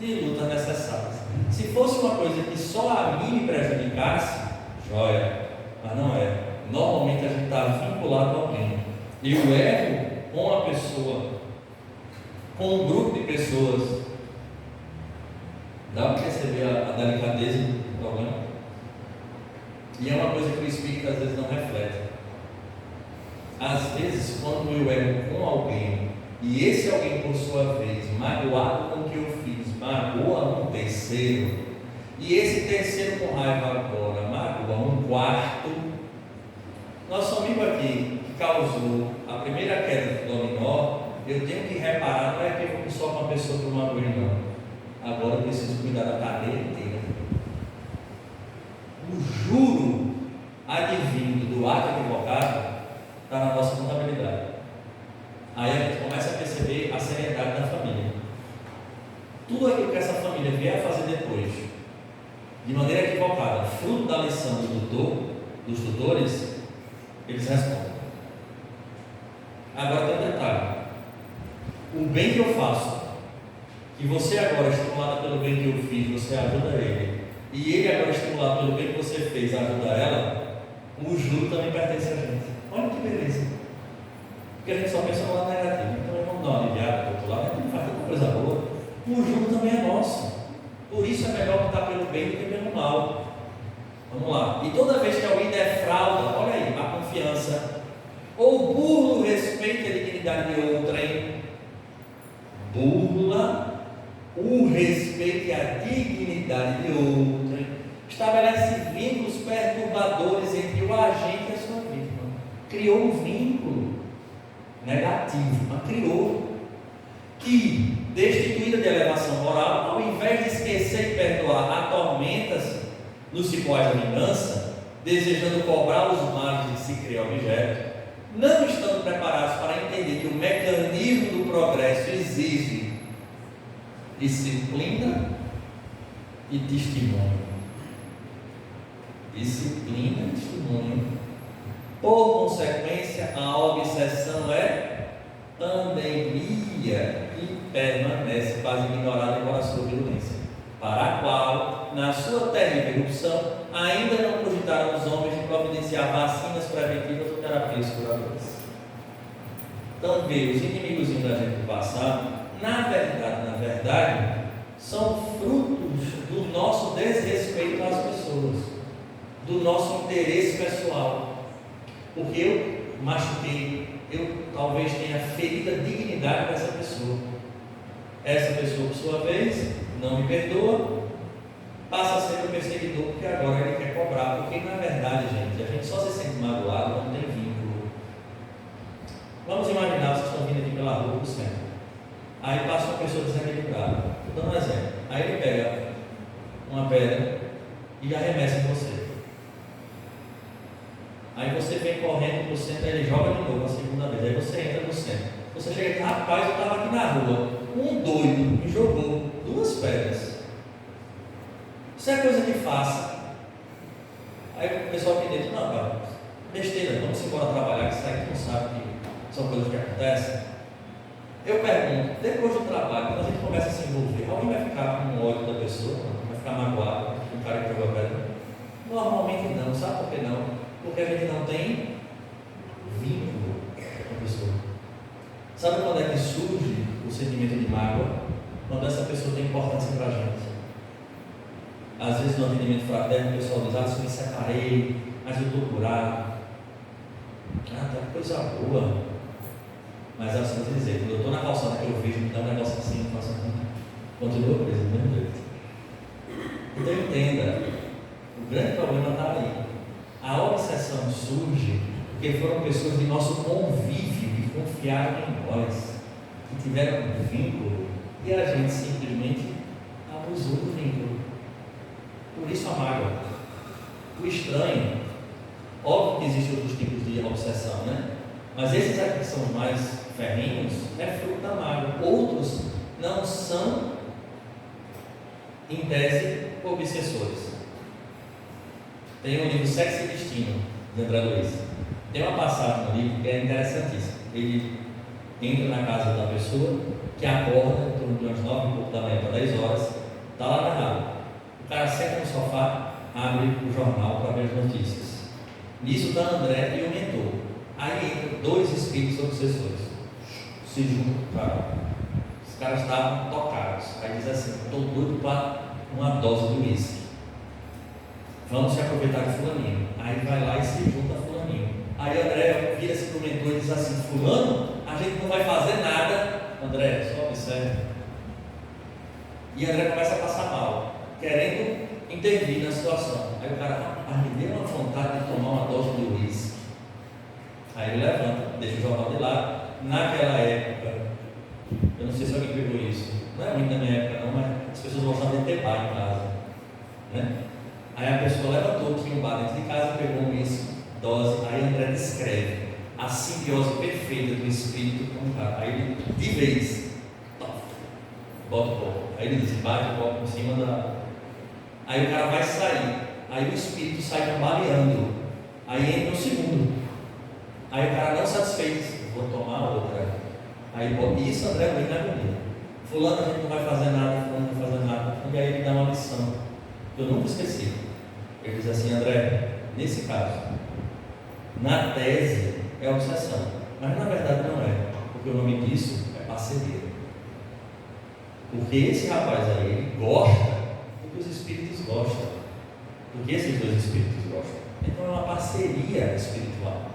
de lutas necessárias. Se fosse uma coisa que só a mim me prejudicasse, joia, mas não é. Normalmente a gente está vinculado a alguém. Eu erro com a pessoa, com um grupo de pessoas. Dá para perceber a delicadeza do problema? E é uma coisa que o Espírito às vezes não reflete. Às vezes, quando eu erro com alguém, e esse alguém, por sua vez, magoado com o que eu fiz, magoa um terceiro, e esse terceiro com raiva agora magoa um quarto, nosso amigo aqui, que causou a primeira queda do dominó, eu tenho que reparar, não é que eu fico só com uma pessoa que eu magoei, não. Agora eu preciso cuidar da cadeia inteira. O juro advindo do ato equivocado está na nossa contabilidade. Aí a gente começa a perceber a seriedade da família. Tudo aquilo que essa família vier a fazer depois, de maneira equivocada, fruto da lição dos tutores, eles respondem. Agora tem um detalhe: o bem que eu faço, que você agora, estimulado pelo bem que eu fiz, você ajuda ele, e ele agora, estimulado pelo bem que você fez, ajuda ela, o juro também pertence a gente. Olha que beleza. Porque a gente só pensa no lado negativo, então vamos dar uma aliviada do outro lado, a gente faz tanta coisa boa. O juro também é nosso. Por isso é melhor optar pelo bem do que pelo mal. Vamos lá. E toda vez que alguém defrauda, olha aí, a confiança, ou burla o respeito e a dignidade de outrem, burla o respeito e a dignidade de outrem, estabelece vínculos perturbadores entre o agente e a sua vítima. Criou um vínculo negativo, mas criou, que, destituída de elevação moral, ao invés de esquecer e perdoar, atormenta-se nos cipós da vingança, desejando cobrar os males de que se cria objeto, não estando preparados para entender que o mecanismo do progresso exige disciplina e testemunho. Disciplina e testemunho. Por consequência, a obsessão é pandemia e permanece quase ignorada embora a sua virulência, para a qual, na sua terrível erupção, ainda não cogitaram os homens de providenciar vacinas preventivas ou terapias curadoras. Então, ver os inimigos da gente do passado, na verdade, são frutos do nosso desrespeito às pessoas, do nosso interesse pessoal. Porque eu machuquei, eu talvez tenha ferido a dignidade dessa pessoa. Essa pessoa, por sua vez, não me perdoa, passa a ser o perseguidor, porque agora ele quer cobrar. Porque, na verdade, gente, a gente só se sente magoado quando tem vínculo. Vamos imaginar, vocês estão vindo aqui pela rua para o centro. Aí passa uma pessoa desequilibrada. Estou dando um exemplo. Aí ele pega uma pedra e arremessa em você. Aí você vem correndo para o centro, aí ele joga de novo a segunda vez. Aí você entra no centro. Você chega aqui, rapaz, eu estava aqui na rua. Um doido me jogou 2 pedras. Isso é coisa que faça. Aí o pessoal aqui dentro, não, cara, besteira, vamos embora trabalhar, que isso aqui não sabe que são coisas que acontecem. Eu pergunto, depois do trabalho, quando a gente começa a se envolver, alguém vai ficar com ódio da pessoa? Vai ficar magoado com o cara que jogou a pedra? Normalmente não, sabe por que não? Porque a gente não tem vínculo com a pessoa. Sabe quando é que surge o sentimento de mágoa? Quando essa pessoa tem importância para a gente. Às vezes no atendimento fraterno o pessoal diz, se eu me separei, mas eu estou curado. Tá coisa boa. Mas assim, vou te dizer, quando eu estou na calçada que eu vejo, me dá um negócio assim, eu faço assim, continua preso do mesmo jeito. Então entenda, o grande problema está aí. A obsessão surge porque foram pessoas de nosso convívio que confiaram em nós, que tiveram um vínculo, e a gente simplesmente abusou do vínculo. Por isso a mágoa. O estranho, óbvio que existem outros tipos de obsessão, né? Mas esses aqui que são mais ferrinhos, é fruto da mágoa. Outros não são, em tese, obsessores. Tem o livro Sexo e Destino, de André Luiz. Tem uma passagem no livro que é interessantíssima. Ele entra na casa da pessoa, que acorda em torno de umas 9 e pouco da manhã para 10 horas, está lá na rua. O cara senta no sofá, abre o jornal para ver as notícias. Nisso está André e o mentor. Aí entram 2 espíritos obsessores. Se juntam, cara. Os caras estavam tocados. Aí diz assim: estou doido para uma dose de uísque. Vamos se aproveitar de fulaninho. Aí vai lá e se junta a fulaninho. Aí André vira-se para o mentor e diz assim: fulano, a gente não vai fazer nada. André, só observe. E André começa a passar mal, querendo intervir na situação. Aí o cara, me deu uma vontade de tomar uma dose de uísque. Aí ele levanta, deixa o jornal de lado. Naquela época, eu não sei se alguém pegou isso, não é muito na minha época não, mas as pessoas gostavam de ter bar em casa, né? Aí a pessoa levantou, tinha um bar dentro de casa, pegou um uísque, dose. Aí André descreve a simbiose perfeita do espírito com o cara. Aí ele, de vez, bota o copo. Aí ele diz, bate o copo em cima da... Aí o cara vai sair. Aí o espírito sai cambaleando. Aí entra o segundo. Aí o cara não satisfeito, vou tomar outra. Aí isso André Luiz na agonia. Fulano, a gente não vai fazer nada, fulano não vai fazer nada. E aí ele dá uma lição, que eu nunca esqueci. Ele diz assim: André, nesse caso, na tese é obsessão, mas na verdade não é, porque o nome disso é parceria. Porque esse rapaz aí, ele gosta do que os espíritos gostam, do que esses 2 espíritos gostam. Então é uma parceria espiritual.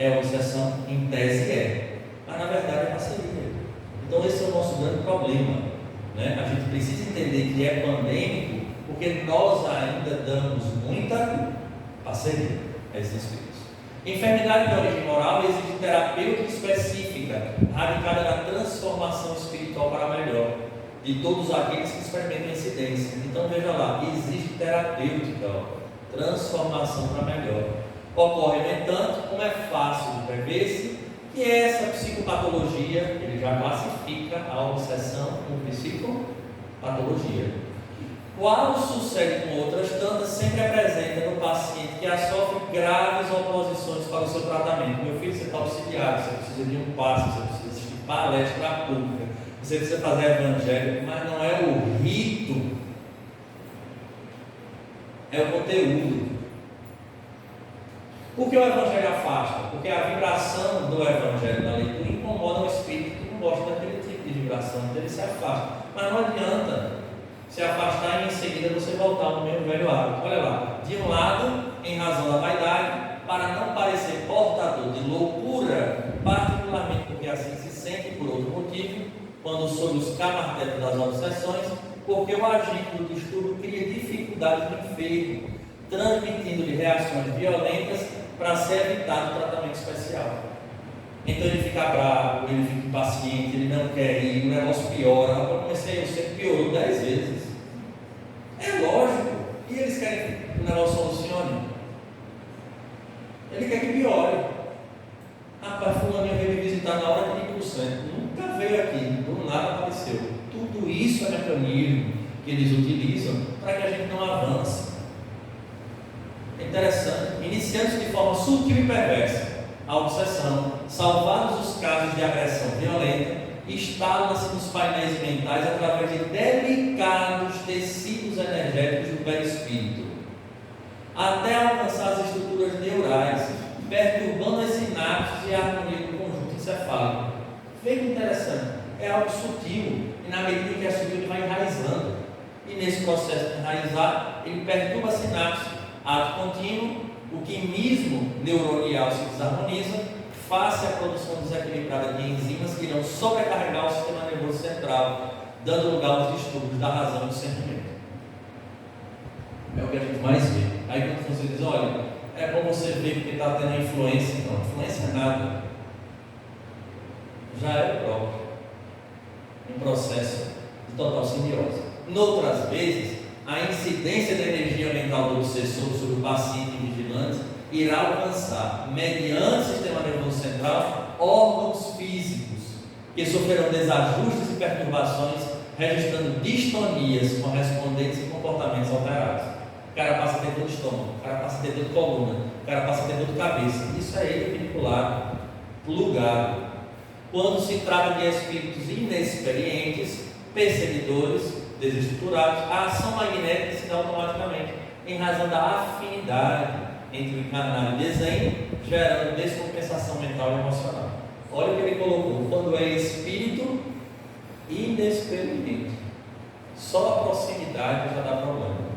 É obsessão, em tese mas na verdade é parceria. Então esse é o nosso grande problema, né? A gente precisa entender que é pandêmico, porque nós ainda damos muita parceria a esses espíritos. Enfermidade de origem moral exige terapêutica específica, radicada na transformação espiritual para melhor, de todos aqueles que experimentam incidência. Então veja lá, existe terapêutica, transformação para melhor. Ocorre, no entanto, como é fácil de prever-se, que essa psicopatologia, ele já classifica a obsessão como psicopatologia. Qual sucede com outras tantas, sempre apresenta no paciente que a sofre graves oposições para o seu tratamento. Meu filho, você está auxiliado, você precisa de um passe, você precisa assistir palestra pública, você precisa fazer evangelho, mas não é o rito, é o conteúdo. Por que o evangelho afasta? Porque a vibração do evangelho na leitura incomoda o espírito que não gosta daquele tipo de vibração, então ele se afasta. Mas não adianta se afastar e em seguida você voltar no mesmo velho hábito. Olha lá, de um lado, em razão da vaidade, para não parecer portador de loucura, particularmente porque assim se sente por outro motivo, quando sob os camartelos das obsessões, porque o agente do distúrbio cria dificuldades no enfermo, transmitindo-lhe reações violentas para ser evitado o tratamento especial. Então ele fica bravo, ele fica impaciente, ele não quer ir, o negócio piora. Eu comecei, eu sempre piorou 10 vezes. É lógico. E eles querem que o negócio solucione. Ele quer que piore. Rapaz, fulaninho veio me visitar na hora de 1%. Nunca veio aqui, do nada apareceu. Tudo isso é mecanismo que eles utilizam para que a gente não avance. É interessante. Iniciando-se de forma sutil e perversa a obsessão, salvados os casos de agressão violenta, instala-se nos painéis mentais através de delicados tecidos energéticos do perispírito, até alcançar as estruturas neurais, perturbando as sinapses e a harmonia do conjunto encefálico. Veja que interessante, é algo sutil, e na medida que é sutil ele vai enraizando, e nesse processo de enraizar, ele perturba a sinapse, ato contínuo, o quimismo neuronial se desarmoniza, face à produção desequilibrada de enzimas que irão sobrecarregar o sistema nervoso central, dando lugar aos distúrbios da razão e do sentimento. É o que a gente mais vê. Aí quando você diz, olha, é bom você ver porque está tendo influência. Não, influência é nada. Já é o próprio. Um processo de total simbiose. Noutras vezes, a incidência da energia mental do obsessor sobre o paciente vigilante irá alcançar, mediante o sistema nervoso central, órgãos físicos que sofrerão desajustes e perturbações, registrando distonias correspondentes a comportamentos alterados. O cara passa a ter dor de estômago, o cara passa a ter dor de coluna, o cara passa a ter dor de cabeça. Isso é ele vinculado, plugado. Quando se trata de espíritos inexperientes, perseguidores, desestruturados, a ação magnética se dá automaticamente, em razão da afinidade entre o encarnado e o desenho, gerando descompensação mental e emocional. Olha o que ele colocou: quando é espírito inexperiente, só a proximidade já dá problema.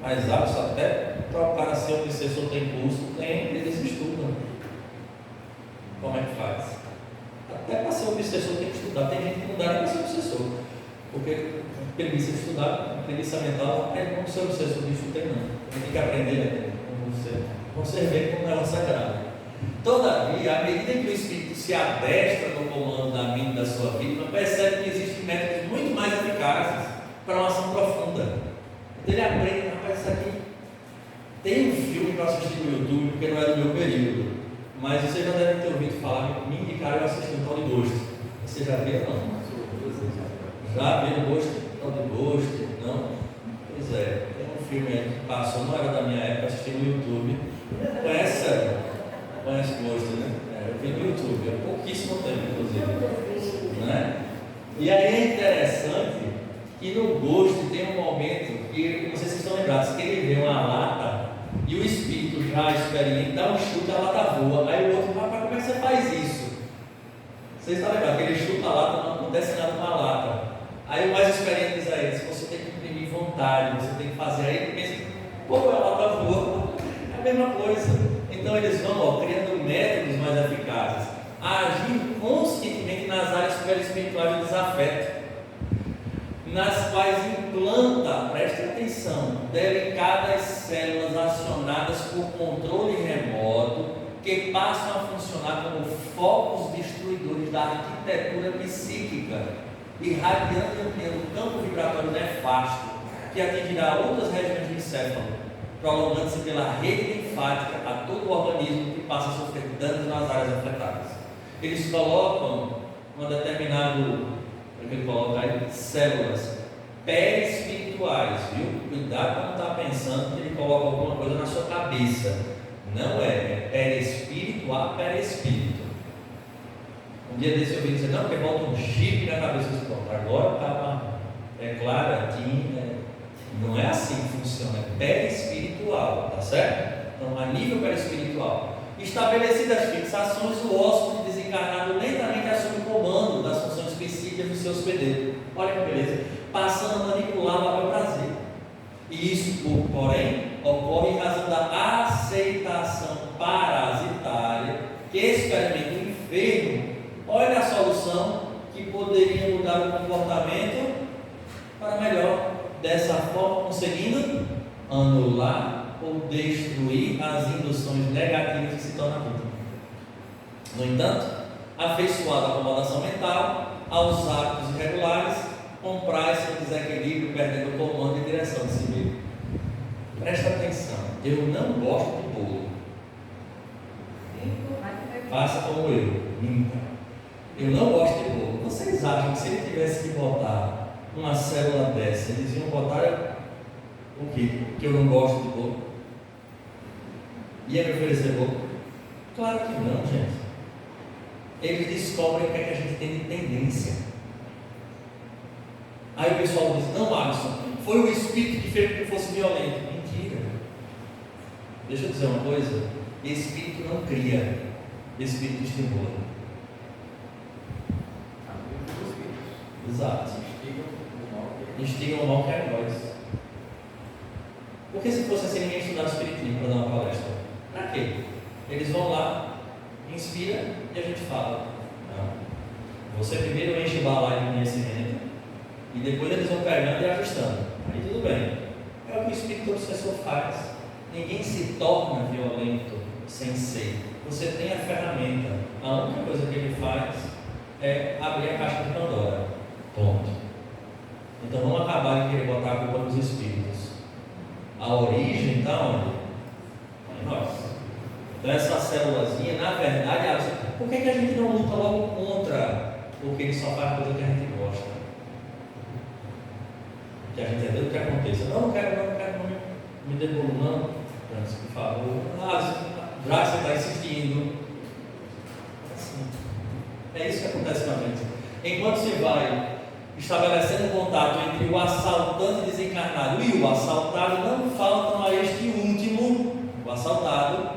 Mas até para ser obsessor tem curso, eles estudam. Como é que faz? Até para ser obsessor tem que estudar. Tem gente que não dá nem para ser obsessor, porque preguiça de estudar, preguiça mental, é como ser obsessor disso tem não. Tem que aprender como você vê como ela é sagrada. Todavia, à medida que o espírito se adestra no comando da mente da sua vítima, percebe que existem métodos muito mais eficazes para uma ação profunda. Então ele aprende, rapaz, isso aqui. Tem um filme que eu assisti no YouTube, porque não é do meu período, mas vocês já devem ter ouvido falar, me indicaram, eu assisti um tal de Ghost. Você já viu ou não? Já viu Ghost? Tal de Ghost? Não? Pois é, tem um filme aí que passou, não era da minha época, assisti no YouTube. Conhece Ghost, né? Eu vi no YouTube, há pouquíssimo tempo, inclusive. Né? E aí é interessante que no Ghost tem um momento que, não sei se vocês estão lembrados, que ele vê uma lata e o espírito já experiente dá um chute, a lata voa. Aí o outro, rapaz, como é que você faz isso? Vocês estão lembrados que ele chuta a lata, não acontece nada com a lata. Aí o mais experiente diz a eles: você tem que imprimir vontade, você tem que fazer. Aí ele pensa, pô, a lata voa. É a mesma coisa. Então eles vão criando métodos mais eficazes, agindo conscientemente nas áreas perispirituais do desafeto, nas quais implanta, preste atenção, delicadas células acionadas por controle remoto, que passam a funcionar como focos destruidores da arquitetura psíquica, irradiando e ampliando o campo vibratório nefasto, que atingirá outras regiões do encéfalo, prolongando-se pela rede linfática a todo o organismo que passa a sofrer danos nas áreas afetadas. Eles colocam uma determinada, ele coloca aí, células perispirituais, viu? Cuidado para não estar pensando que ele coloca alguma coisa na sua cabeça. Não é perispírito a perispírito. Um dia desse eu ouvi dizer, não, porque volta um chip na cabeça do ponto. Agora estava clara, não é assim que funciona, é perispiritual, tá certo? Então, a nível perispiritual, estabelecidas as fixações, o hóspede desencarnado lentamente assume o comando das funções psíquicas do seu hospedeiro. Olha que beleza, passando a manipulá-lo a meu prazer. E isso, porém, ocorre em razão da aceitação parasitária que experimenta o enfermo. Olha a solução que poderia mudar o comportamento para melhor, dessa forma conseguindo anular ou destruir as induções negativas que se tornam vítima. No entanto, afeiçoado à acomodação mental, aos hábitos irregulares, compraz-se no desequilíbrio, perdendo o comando e direção de si mesmo. Presta atenção, eu não gosto de bolo. Faça como eu, minta. Eu não gosto de bolo. Vocês acham que se ele tivesse que botar uma célula dessa, eles iam botar o quê? Que eu não gosto de bolo? Ia me oferecer bolo? Claro que não, gente. Eles descobrem o que é que a gente tem de tendência. Aí o pessoal diz: não, Alisson, foi o Espírito que fez com que fosse violento. Mentira. Deixa eu dizer uma coisa: Espírito não cria, Espírito estimula. Exato. Instigam o mal que é nós. Porque se fosse assim, ninguém estudava Espiritismo para dar uma palestra. Para quê? Eles vão lá, inspira e a gente fala. Não. Você primeiro enche o balaio de conhecimento e depois eles vão pegando e ajustando. Aí tudo bem. É o que o Espírito Obsessor faz. Ninguém se torna violento sem ser. Você tem a ferramenta. A única coisa que ele faz é abrir a caixa de Pandora. Ponto. Então vamos acabar de querer botar a culpa nos espíritos. A origem está onde? Em nós. Então essa célulazinha, na verdade, por que a gente não luta logo contra? Porque ele só faz coisa que a gente gosta. Que a gente é doido que aconteça. Não quero, não me dê bolo não. Por favor. Já que você está insistindo. Assim. É isso que acontece com a gente. Enquanto se vai estabelecendo contato entre o assaltante desencarnado e o assaltado, não faltam a este último, o assaltado,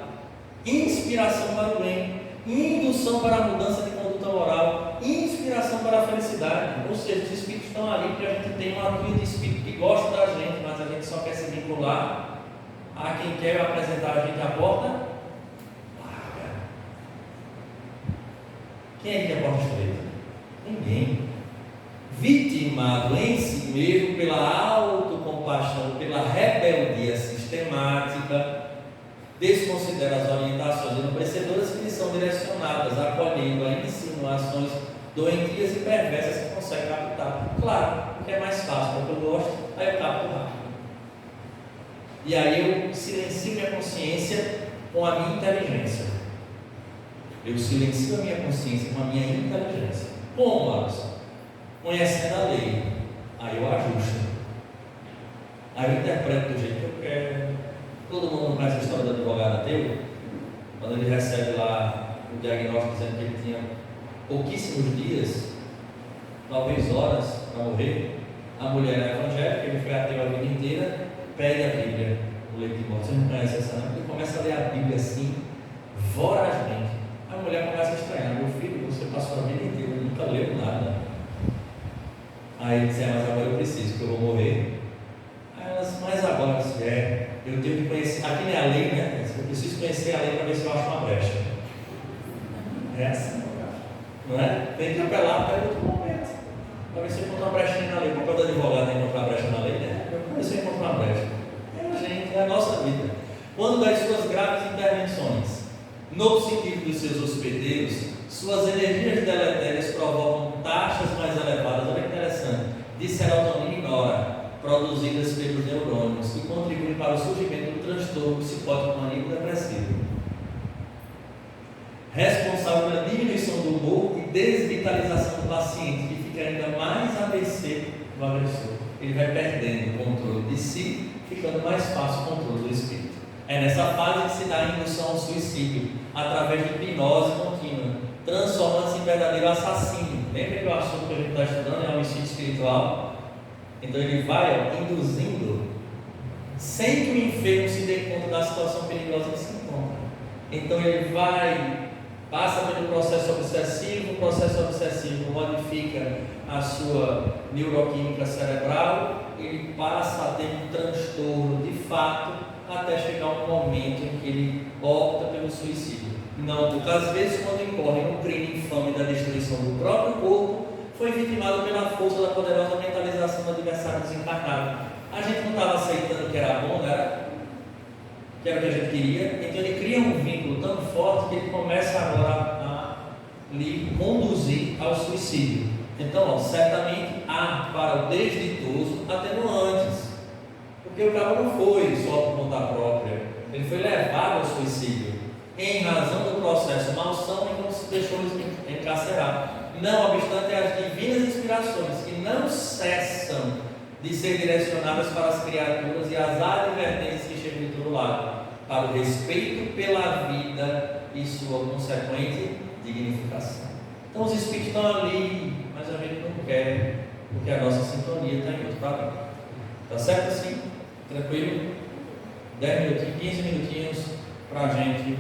inspiração para o bem, indução para a mudança de conduta moral, inspiração para a felicidade. Ou seja, os espíritos estão ali porque a gente tem uma turma de espírito que gosta da gente, mas a gente só quer se vincular a quem quer apresentar a gente à porta larga. Quem é que é a porta estreita? Ninguém. Vitimado em si mesmo pela autocompaixão, pela rebeldia sistemática, desconsidera as orientações enobrecedores que lhe são direcionadas, acolhendo a insinuações doentias e perversas que consegue captar. Claro, porque é mais fácil, porque eu gosto, aí eu capto rápido. E aí eu silencio minha consciência com a minha inteligência. Eu silencio a minha consciência com a minha inteligência. Como, Alisson? Conhecendo a lei, aí eu ajusto, aí eu interpreto do jeito que eu quero. Todo mundo conhece a história do advogado ateu, quando ele recebe lá o diagnóstico dizendo que ele tinha pouquíssimos dias, talvez horas para morrer. A mulher é evangélica, ele foi ateu a vida inteira, pede a Bíblia, o leito de morte. Você não conhece essa não? Ele começa a ler a Bíblia assim, vorazmente. A mulher começa a estranhar: meu filho, você passou a vida inteira, nunca leu nada. Aí ele disse: mas agora eu preciso, porque eu vou morrer. Aí ela disse: mas agora, se eu tenho que conhecer, aqui não é a lei, né? Eu preciso conhecer a lei para ver se eu acho uma brecha. É assim, não é? Tem que apelar até outro momento, para ver se eu encontro uma brechinha na lei. O papel do advogado é encontrar a brecha na lei, né? Eu ver se eu encontro uma brecha. É a gente, é a nossa vida. Quando das suas graves intervenções, no sentido dos seus hospedeiros, suas energias deletérias provocam taxas mais elevadas, olha que interessante, de serotonina e nora, produzidas pelos neurônios, que contribuem para o surgimento do transtorno psicótico maníaco depressivo, responsável pela diminuição do humor e desvitalização do paciente, que fica ainda mais AVC do agressor. Ele vai perdendo o controle de si, ficando mais fácil o controle do espírito. É nessa fase que se dá a indução ao suicídio, através de hipnose contínua, transformando-se em verdadeiro assassino. Lembra que o assunto que a gente está estudando é o homicídio espiritual? Então ele vai induzindo, sem que o enfermo se dê conta da situação perigosa que se encontra. Então ele passa pelo processo obsessivo, o processo obsessivo modifica a sua neuroquímica cerebral, ele passa a ter um transtorno de fato, até chegar um momento em que ele opta pelo suicídio. Não, porque às vezes quando incorre no crime infame da destruição do próprio corpo, foi vitimado pela força da poderosa mentalização do adversário desencarnado. A gente não estava aceitando que era bom, né? Que era o que a gente queria, então ele cria um vínculo tão forte que ele começa agora a lhe conduzir ao suicídio. Então, ó, certamente há para o desditoso atenuantes, porque o cara não foi só por conta própria, ele foi levado ao suicídio em razão do processo malsão e não se deixou encarcerar. Não obstante as divinas inspirações que não cessam de ser direcionadas para as criaturas e as advertências que chegam de todo lado, para o respeito pela vida e sua consequente dignificação. Então os espíritos estão ali, mas a gente não quer, porque a nossa sintonia está em outro padrão. Tá certo assim? Tranquilo? 10 minutinhos, 15 minutinhos para a gente